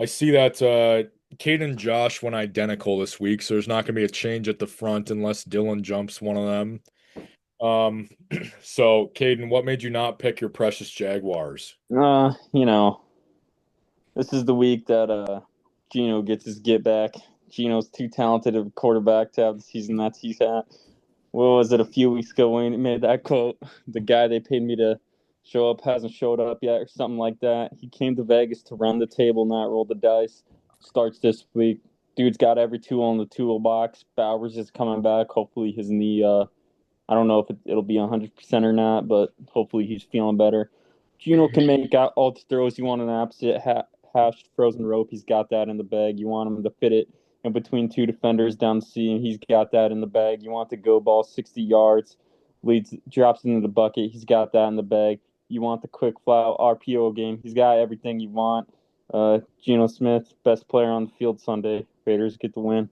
I see that Cade and Josh went identical this week, so there's not going to be a change at the front unless Dylan jumps one of them. So Caden, what made you not pick your precious Jaguars? You know, this is the week that Geno gets his get back. Geno's too talented of a quarterback to have the season that he's had. What was it a few weeks ago when he made that quote? The guy they paid me to show up hasn't showed up yet, or something like that. He came to Vegas to run the table, not roll the dice. Starts this week. Dude's got every tool in the toolbox. Bowers is coming back. Hopefully his knee. I don't know if it'll be 100% or not, but hopefully he's feeling better. Geno can make out all the throws. You want an opposite hashed frozen rope. He's got that in the bag. You want him to fit it in between two defenders down the seam. He's got that in the bag. You want the go ball 60 yards, drops into the bucket. He's got that in the bag. You want the quick flat RPO game. He's got everything you want. Geno Smith, best player on the field Sunday. Raiders get the win.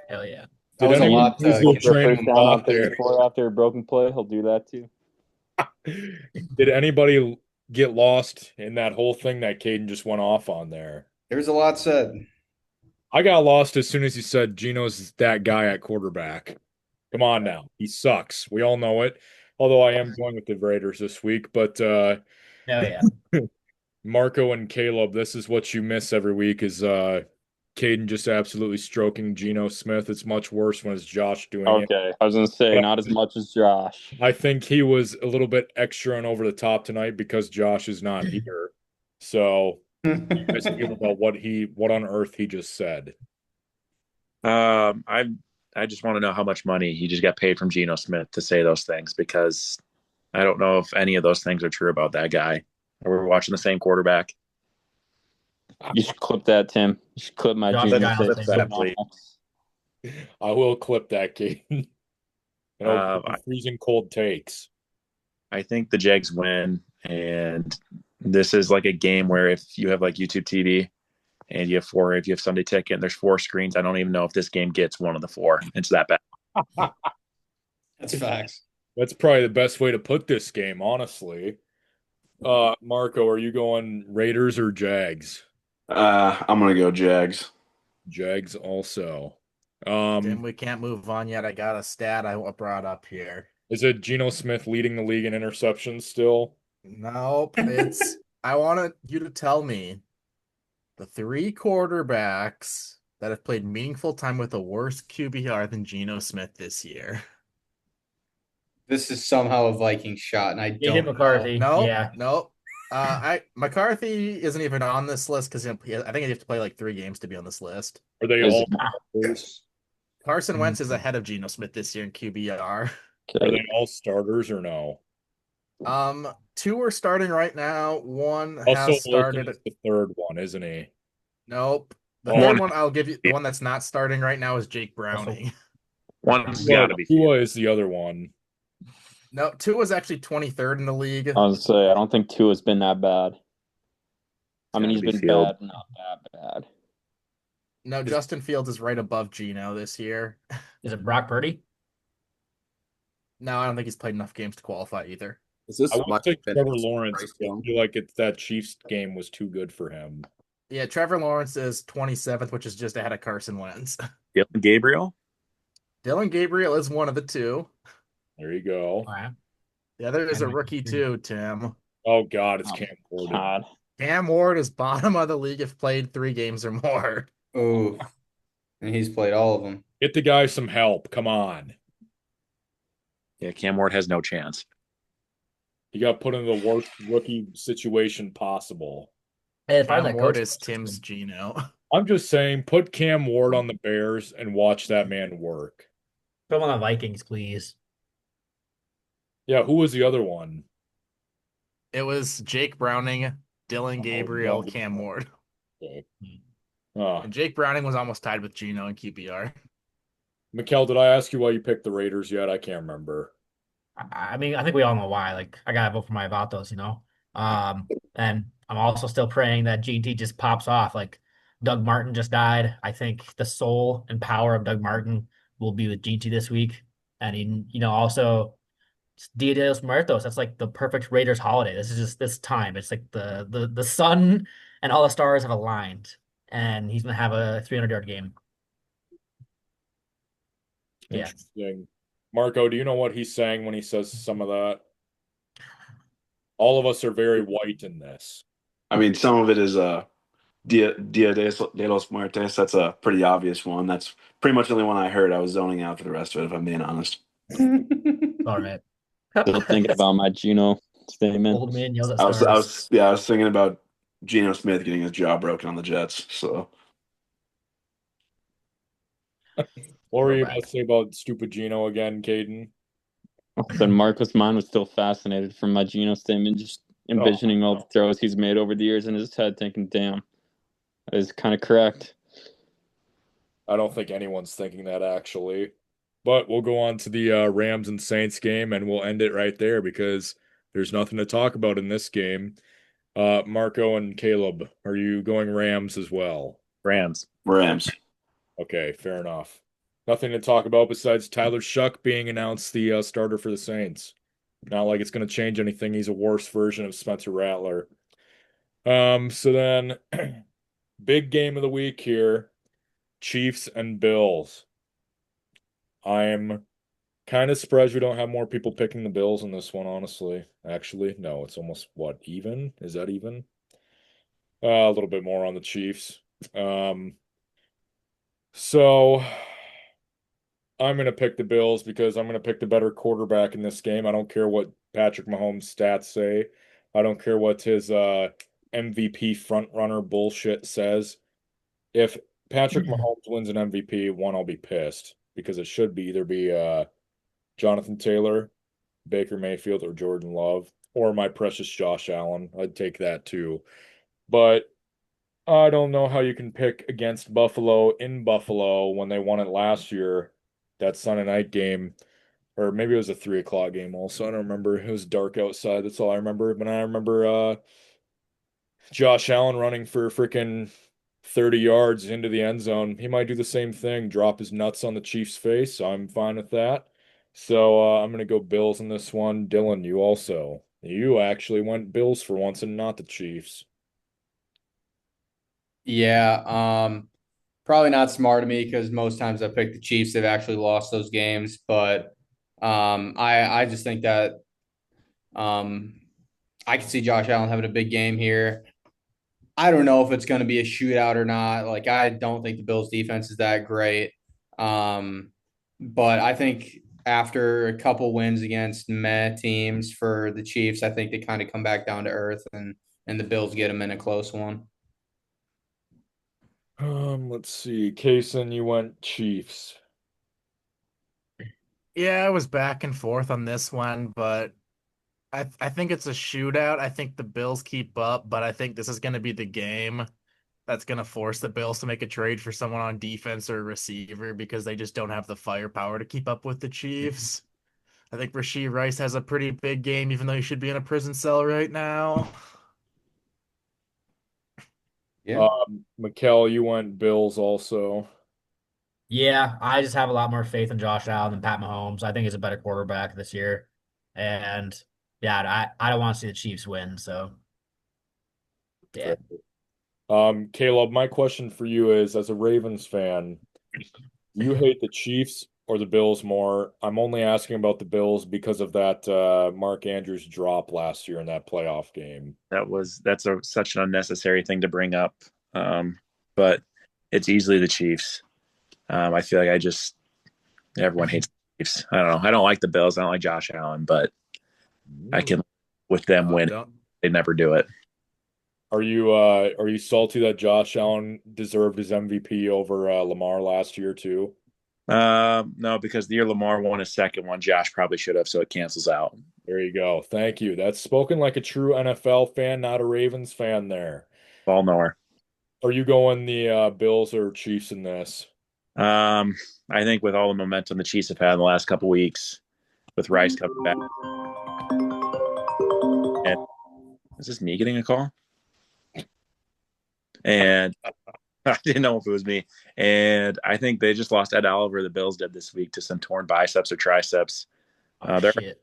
Hell yeah. That Did was a anyone lot to Google get train through. him Down off on there? 34 after a broken play. He'll do that too. Did anybody get lost in that whole thing that Caden just went off on there? There's a lot said. I got lost as soon as he said Geno's that guy at quarterback. Come on now. He sucks. We all know it. Although I am going with the Raiders this week, but Hell yeah. Marco and Caleb, this is what you miss every week is Caden just absolutely stroking Geno Smith. It's much worse when it's Josh doing it. Okay, I was gonna say not as much as Josh. I think he was a little bit extra and over the top tonight because Josh is not here. So you guys feel about what on earth he just said. I just want to know how much money he just got paid from Geno Smith to say those things, because I don't know if any of those things are true about that guy. We're watching the same quarterback. You should clip that, Tim. You should clip my Josh Geno got Smith. nothing. That, please. I will clip that, Caden. Freezing cold takes. I think the Jags win, and this is like a game where if you have like YouTube TV and if you have Sunday Ticket and there's 4 screens, I don't even know if this game gets one of the 4. It's that bad. That's facts. That's probably the best way to put this game, honestly. Marco, are you going Raiders or Jags? I'm gonna go Jags. Jags also. Tim, we can't move on yet. I got a stat I brought up here. Is it Geno Smith leading the league in interceptions still? Nope. It's I wanted you to tell me the 3 quarterbacks that have played meaningful time with a worse QBR than Geno Smith this year. This is somehow a Viking shot, and I JJ don't McCarthy. No, Yeah. no. McCarthy isn't even on this list because I think you have to play like 3 games to be on this list. Are they all? Carson Wentz is ahead of Geno Smith this year in QBR. Are they all starters or no? 2 are starting right now. One Also, has started. Wilson's the third one, isn't he? Nope. The Oh. third one I'll give you. The one that's not starting right now is Jake Browning. One's got to be. Tua is the other one. No, Tua was actually 23rd in the league. I was gonna say I don't think Tua's been that bad. I mean, he's been Field. bad, not that bad. No, Justin Fields is right above Geno this year. Is it Brock Purdy? No, I don't think he's played enough games to qualify either. Is this I would much take better Trevor Lawrence. price I game? feel like that Chiefs game was too good for him. Yeah, Trevor Lawrence is 27th, which is just ahead of Carson Wentz. Dylan Gabriel? Dylan Gabriel is one of the 2. There you go. All right. The other is a rookie too, Tim. Oh God, it's Cam Gordon. God. Cam Ward is bottom of the league if played 3 games or more. Oh, and he's played all of them. Get the guy some help. Come on. Yeah, Cam Ward has no chance. He got put in the worst rookie situation possible. Hey, as far as Cam that Ward coach is Tim's Geno. I'm just saying, put Cam Ward on the Bears and watch that man work. Put him on the Vikings, please. Yeah, who was the other one? It was Jake Browning, Dylan Oh, Gabriel, no. Cam Ward. Okay. Uh, And Jake Browning was almost tied with Geno in QBR. Mekel, did I ask you why you picked the Raiders yet? I can't remember. I mean, I think we all know why. Like, I gotta vote for my Vatos, And I'm also still praying that GT just pops off. Like, Doug Martin just died. I think the soul and power of Doug Martin will be with GT this week. And also Dia de los Muertos. That's like the perfect Raiders holiday. This is just this time. It's like the sun and all the stars have aligned, and he's gonna have a 300-yard game. Yeah. Interesting. Marco, do you know what he's saying when he says some of that? All of us are very white in this. I mean, some of it is Dia de los Muertos. That's a pretty obvious one. That's pretty much the only one I heard. I was zoning out for the rest of it, if I'm being honest. All right. Still thinking about my Geno statement. Old man yells at I was, stars. I was thinking about Geno Smith getting his jaw broken on the Jets. So What were you about Throwback. to say about stupid Gino again, Caden? But Marcus Mine was still fascinated from my Geno statement, just envisioning all the throws he's made over the years in his head, thinking, damn, that is kind of correct. I don't think anyone's thinking that actually. But we'll go on to the Rams and Saints game, and we'll end it right there because there's nothing to talk about in this game. Marco and Caleb, are you going Rams as well? Rams. Rams. Okay, fair enough. Nothing to talk about besides Tyler Shuck being announced the starter for the Saints. Not like it's going to change anything. He's a worse version of Spencer Rattler. So then, big game of the week here, Chiefs and Bills. I'm kind of surprised we don't have more people picking the Bills in this one, honestly. Actually, no, it's almost what, even? Is that even? A little bit more on the Chiefs. So I'm going to pick the Bills because I'm going to pick the better quarterback in this game. I don't care what Patrick Mahomes' stats say. I don't care what his MVP frontrunner bullshit says. If Patrick Mahomes wins an MVP, one, I'll be pissed because it should be either be Jonathan Taylor, Baker Mayfield, or Jordan Love, or my precious Josh Allen. I'd take that too. But I don't know how you can pick against Buffalo in Buffalo when they won it last year, that Sunday night game. Or maybe it was a 3 o'clock game also. I don't remember. It was dark outside. That's all I remember. But I remember Josh Allen running for freaking 30 yards into the end zone. He might do the same thing, drop his nuts on the Chiefs' face. I'm fine with that. So I'm going to go Bills in this one. Dylan, you also. You actually went Bills for once and not the Chiefs. Yeah, probably not smart of me because most times I pick the Chiefs. They've actually lost those games, but I just think that um, I can see Josh Allen having a big game here. I don't know if it's going to be a shootout or not. Like, I don't think the Bills defense is that great. Um, but I think after a couple wins against meh teams for the Chiefs, I think they kind of come back down to earth and the Bills get them in a close one. Let's see. Cason, you went Chiefs. Yeah, I was back and forth on this one, but I think it's a shootout. I think the Bills keep up, but I think this is going to be the game that's going to force the Bills to make a trade for someone on defense or receiver because they just don't have the firepower to keep up with the Chiefs. I think Rashee Rice has a pretty big game, even though he should be in a prison cell right now. Yeah. Mekel, you went Bills also. Yeah, I just have a lot more faith in Josh Allen than Pat Mahomes. I think he's a better quarterback this year. And yeah, I don't want to see the Chiefs win. So yeah. Caleb, my question for you is, as a Ravens fan, you hate the Chiefs or the Bills more? I'm only asking about the Bills because of that Mark Andrews drop last year in that playoff game. That's such an unnecessary thing to bring up. But it's easily the Chiefs. I feel like everyone hates the Chiefs. I don't know. I don't like the Bills. I don't like Josh Allen, but I can with them win. They never do it. Are you salty that Josh Allen deserved his MVP over Lamar last year too? No, because the year Lamar won his second one, Josh probably should have, so it cancels out. There you go. Thank you. That's spoken like a true NFL fan, not a Ravens fan there. Ball nowhere. Are you going the Bills or Chiefs in this? Um, I think with all the momentum the Chiefs have had in the last couple weeks, with Rice coming back, and is this me getting a call? And I didn't know if it was me. And I think they just lost Ed Oliver, the Bills did this week, to some torn biceps or triceps. Oh, They're shit.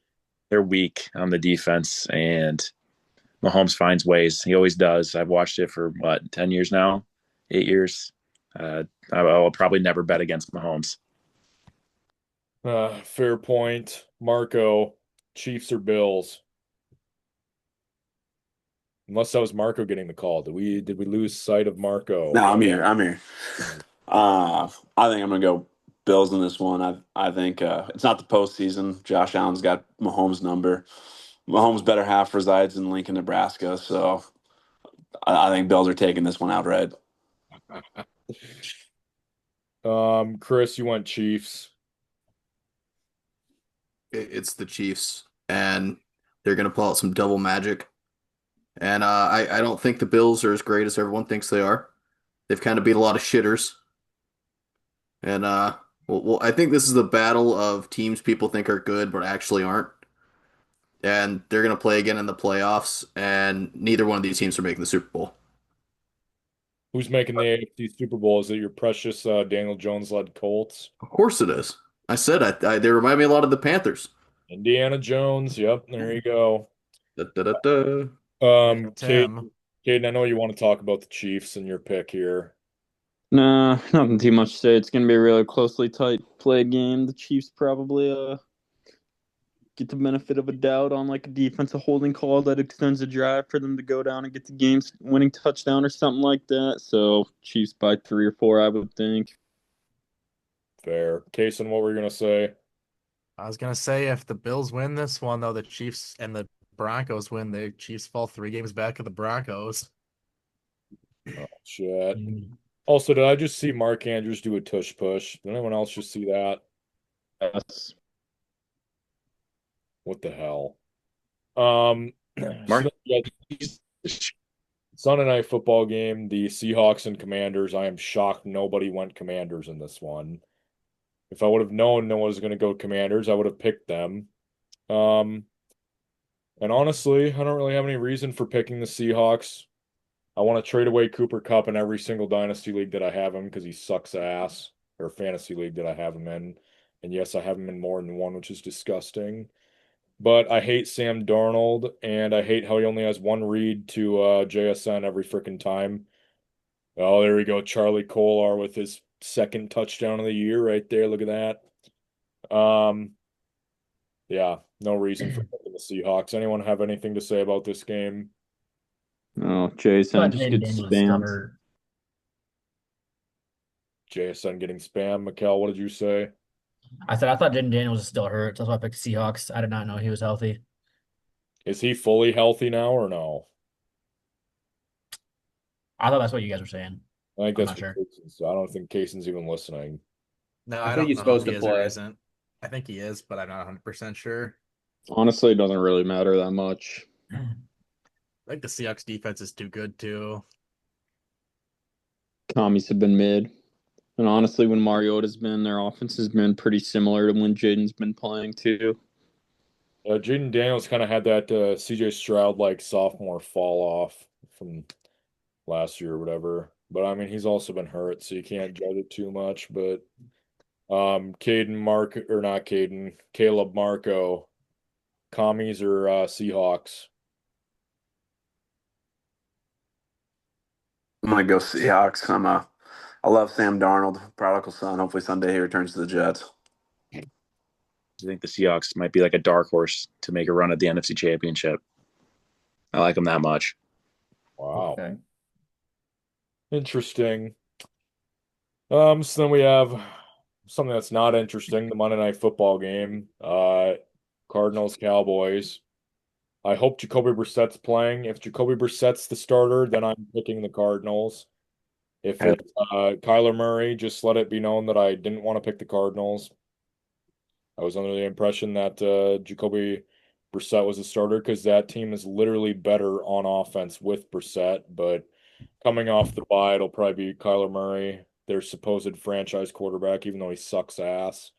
they're weak on the defense, and Mahomes finds ways. He always does. I've watched it for 10 years now, 8 years. I'll probably never bet against Mahomes. Fair point. Marco, Chiefs or Bills? Unless that was Marco getting the call. Did we lose sight of Marco? No, I'm here. I'm here. I think I'm gonna go Bills in this one. I think it's not the postseason. Josh Allen's got Mahomes' number. Mahomes' better half resides in Lincoln, Nebraska, so I think Bills are taking this one outright. Chris, you went Chiefs. It's the Chiefs, and they're gonna pull out some double magic. And I don't think the Bills are as great as everyone thinks they are. They've kind of beat a lot of shitters. And I think this is the battle of teams people think are good but actually aren't. And they're going to play again in the playoffs, and neither one of these teams are making the Super Bowl. Who's making the AFC Super Bowl? Is it your precious Daniel Jones-led Colts? Of course it is. I said they remind me a lot of the Panthers. Indiana Jones. Yep, there you go. Da, da, da, da. Caden, I know you want to talk about the Chiefs and your pick here. Nah, nothing too much to say. It's gonna be a really closely tight play game. The Chiefs probably get the benefit of a doubt on like a defensive holding call that extends the drive for them to go down and get the game's winning touchdown or something like that. So Chiefs by 3 or 4, I would think. Fair. Cason, what were you gonna say? I was gonna say if the Bills win this one, though, the Chiefs and the Broncos win, the Chiefs fall 3 games back of the Broncos. Oh, shit. Also, did I just see Mark Andrews do a tush push? Did anyone else just see that? Yes. What the hell? Um, Mark, Sunday night football game, the Seahawks and Commanders. I am shocked nobody went Commanders in this one. If I would have known no one was going to go Commanders, I would have picked them. And honestly, I don't really have any reason for picking the Seahawks. I want to trade away Cooper Kupp in every single dynasty league that I have him because he sucks ass, or fantasy league that I have him in. And yes, I have him in more than one, which is disgusting. But I hate Sam Darnold, and I hate how he only has one read to JSN every freaking time. Oh, there we go. Charlie Kolar with his second touchdown of the year right there. Look at that. Yeah, no reason for picking the Seahawks. Anyone have anything to say about this game? Oh, Jason But just Jaden gets Daniels still spammed. hurt. JSN getting spam. Mekel, what did you say? I thought Jaden Daniels was still hurt. That's why I picked Seahawks. I did not know he was healthy. Is he fully healthy now or no? I thought that's what you guys were saying. I think I'm that's not sure. I don't think Cason's even listening. No, I I think don't he's know supposed if he to is or play. isn't. I think he is, but I'm not 100% sure. Honestly, it doesn't really matter that much. I think the Seahawks defense is too good too. Commies have been mid. And honestly, when Mariota's been, their offense has been pretty similar to when Jaden's been playing too. Jaden Daniels kind of had that CJ Stroud like sophomore fall off from last year or whatever. But I mean, he's also been hurt, so you can't judge it too much. But Caleb Marco, commies or Seahawks? I'm gonna go Seahawks. I love Sam Darnold, prodigal son. Hopefully Sunday he returns to the Jets. I think the Seahawks might be like a dark horse to make a run at the NFC Championship. I like them that much. Wow. Okay. Interesting. So then we have something that's not interesting, the Monday Night Football game. Cardinals, Cowboys. I hope Jacoby Brissett's playing. If Jacoby Brissett's the starter, then I'm picking the Cardinals. If it's Kyler Murray, just let it be known that I didn't want to pick the Cardinals. I was under the impression that Jacoby Brissett was a starter because that team is literally better on offense with Brissett. But coming off the bye, it'll probably be Kyler Murray, their supposed franchise quarterback, even though he sucks ass.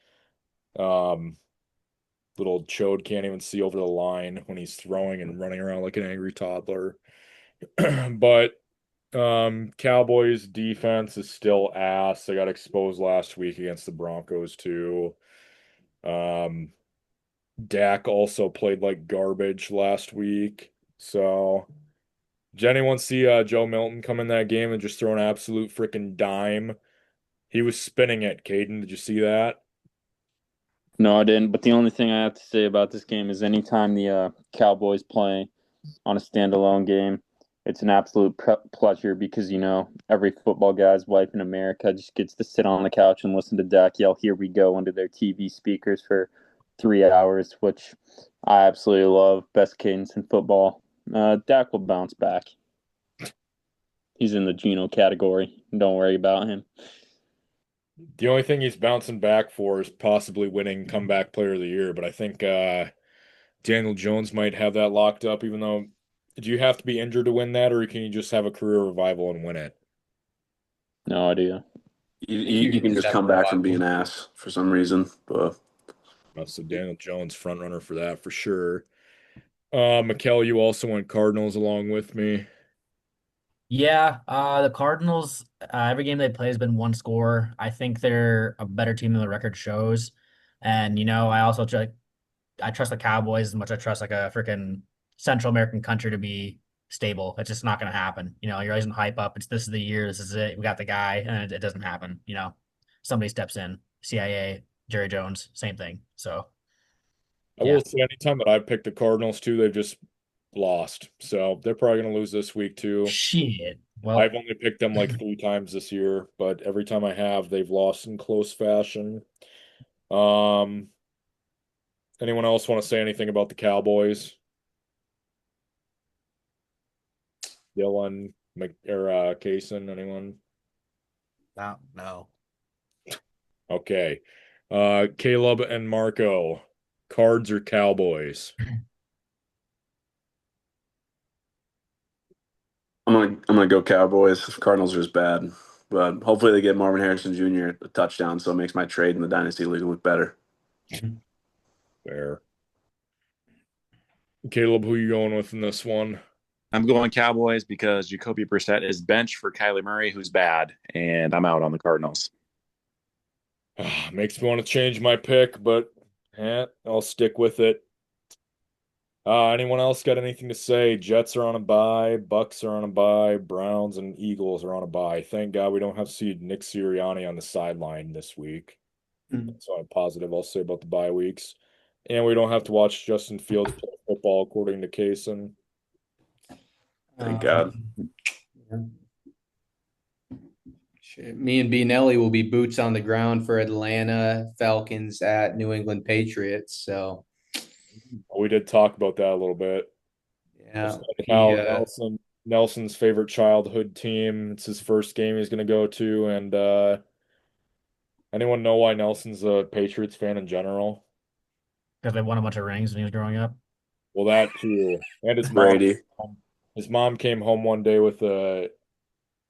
Little chode can't even see over the line when he's throwing and running around like an angry toddler. But Cowboys defense is still ass. They got exposed last week against the Broncos too. Dak also played like garbage last week. So did anyone see Joe Milton come in that game and just throw an absolute freaking dime? He was spinning it, Caden. Did you see that? No, I didn't. But the only thing I have to say about this game is anytime the Cowboys play on a standalone game, it's an absolute pleasure because, every football guy's wife in America just gets to sit on the couch and listen to Dak yell, "Here we go," into their TV speakers for 3 hours, which I absolutely love. Best cadence in football. Dak will bounce back. He's in the Geno category. Don't worry about him. The only thing he's bouncing back for is possibly winning comeback player of the year, but I think Daniel Jones might have that locked up, even though do you have to be injured to win that, or can you just have a career revival and win it? No idea. You can just come back from being ass for some reason. But So Daniel Jones front runner for that for sure. Mekel, you also went Cardinals along with me. Yeah, the Cardinals, every game they play has been one score. I think they're a better team than the record shows. And, I also I trust the Cowboys as much as I trust like a freaking Central American country to be stable. It's just not going to happen. You're always in hype up. This is the year. This is it. We got the guy, and it doesn't happen. Somebody steps in. CIA, Jerry Jones, same thing. So, I will say anytime that I've picked the Cardinals too, they've just lost. So they're probably going to lose this week too. shit. Well, I've only picked them like 3 times this year, but every time I have, they've lost in close fashion. Anyone else want to say anything about the Cowboys? Dillon, Cason, anyone? No. Okay. Caleb and Marco, Cards or Cowboys? I'm gonna go Cowboys. Cardinals are just bad, but hopefully they get Marvin Harrison Jr. a touchdown, so it makes my trade in the Dynasty League look better. Fair. Caleb, who you going with in this one? I'm going Cowboys because Jacoby Brissett is benched for Kyler Murray, who's bad, and I'm out on the Cardinals. Makes me want to change my pick, but I'll stick with it. Anyone else got anything to say? Jets are on a bye, Bucks are on a bye, Browns and Eagles are on a bye. Thank God we don't have to see Nick Sirianni on the sideline this week. So I'm positive I'll say about the bye weeks. And we don't have to watch Justin Fields play football, according to Cason. Thank God. Shit. Me and B Nelly will be boots on the ground for Atlanta Falcons at New England Patriots. So We did talk about that a little bit. yeah, How Nelson's favorite childhood team. It's his first game he's going to go to. And anyone know why Nelson's a Patriots fan in general? because they won a bunch of rings when he was growing up. Well, that too. And his Brady. mom came home one day with a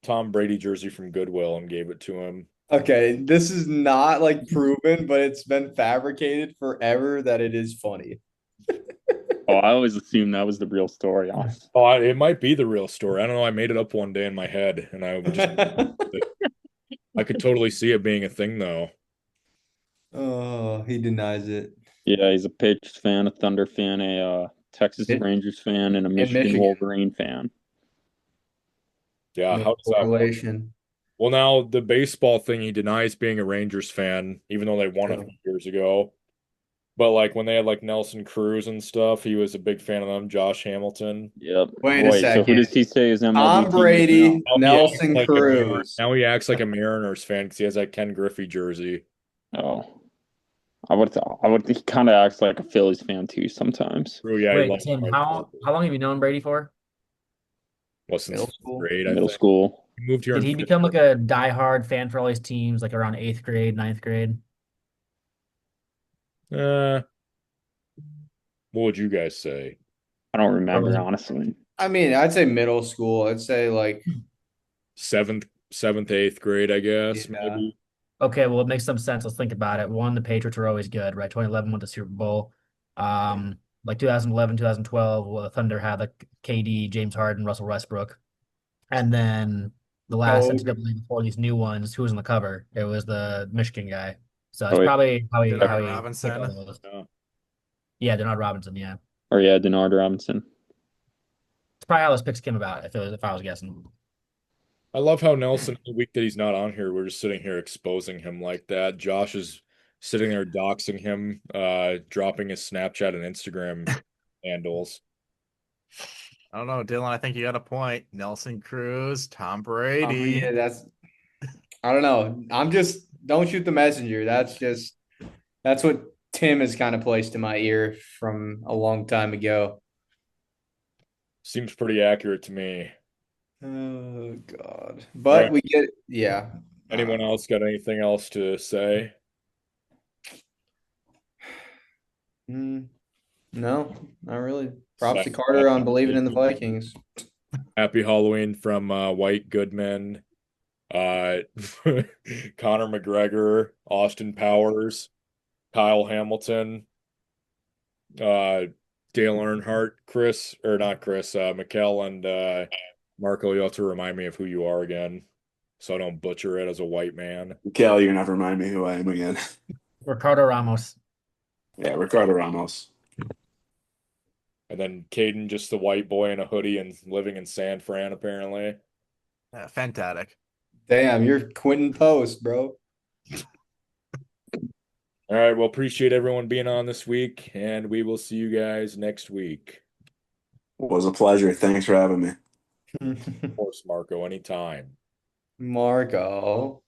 Tom Brady jersey from Goodwill and gave it to him. Okay, this is not like proven, but it's been fabricated forever that it is funny. Oh, I always assumed that was the real story, honestly. Oh, it might be the real story. I don't know. I made it up one day in my head, and I could totally see it being a thing, though. Oh, he denies it. Yeah, he's a Patriots fan, a Thunder fan, a Texas Rangers fan, and a Michigan Wolverine fan. Yeah, No how does that work? correlation. Well, now the baseball thing, he denies being a Rangers fan, even though they won a few years ago. But like when they had like Nelson Cruz and stuff, he was a big fan of them. Josh Hamilton. Yep. Wait a So who second. does he say is MLB Tom Brady, Nelson Cruz. Now he acts like a Mariners fan because he has that Ken Griffey jersey. Oh, He kind of acts like a Phillies fan too sometimes. Oh yeah, he Wait, loves Tim, White how long have you known Brady for? Well, since Middle fifth school. grade, I Middle think. school. He moved here Did in he fifth become like grade. a diehard fan for all his teams, like around eighth grade, ninth grade? Uh, what would you guys say? I don't Or was remember it honestly. I mean, I'd say middle school. I'd say like, Seventh, eighth grade, I guess, yeah. maybe. okay? Well, it makes some sense. Let's think about it. One, the Patriots were always good, right? 2011 won the Super Bowl. Like 2011, 2012, well, the Thunder had like KD, James Harden, Russell Westbrook, and then the last Oh, NCAA before these new ones, who was on the cover? It was the Michigan guy. So it's Oh, probably how Denard he picked all Robinson. those. Yeah. Yeah, Denard Robinson. Yeah, or yeah, Denard Robinson. it's probably how those picks came about. If I was guessing. I love how Nelson, the week that he's not on here, we're just sitting here exposing him like that. Josh is sitting there doxing him, dropping his Snapchat and Instagram handles. I don't know, Dylan. I think you got a point. Nelson Cruz, Tom yeah, Brady. I don't know. I'm just don't shoot the messenger. That's what Tim has kind of placed in my ear from a long time ago. Seems pretty accurate to me. Oh God. All But right. we get yeah. I don't Anyone know. else got anything else to say? No, not really. Props Besides to Carter on believing in the that, Vikings. Happy Halloween from White Goodman, uh, Conor McGregor, Austin Powers, Kyle Hamilton, uh, Dale Earnhardt, Chris, or not Chris, Mekel and Marco. You'll have to remind me of who you are again, so I don't butcher it as a white man. Kel, you're gonna have to remind me who I am again. Ricardo Ramos. Yeah, Ricardo Ramos. And then Caden, just the white boy in a hoodie and living in San Fran, apparently. Fantastic. Damn, you're Quentin Post, bro. All right, well, appreciate everyone being on this week, and we will see you guys next week. Was a pleasure. Thanks for having me. Of course, Marco, anytime. Marco.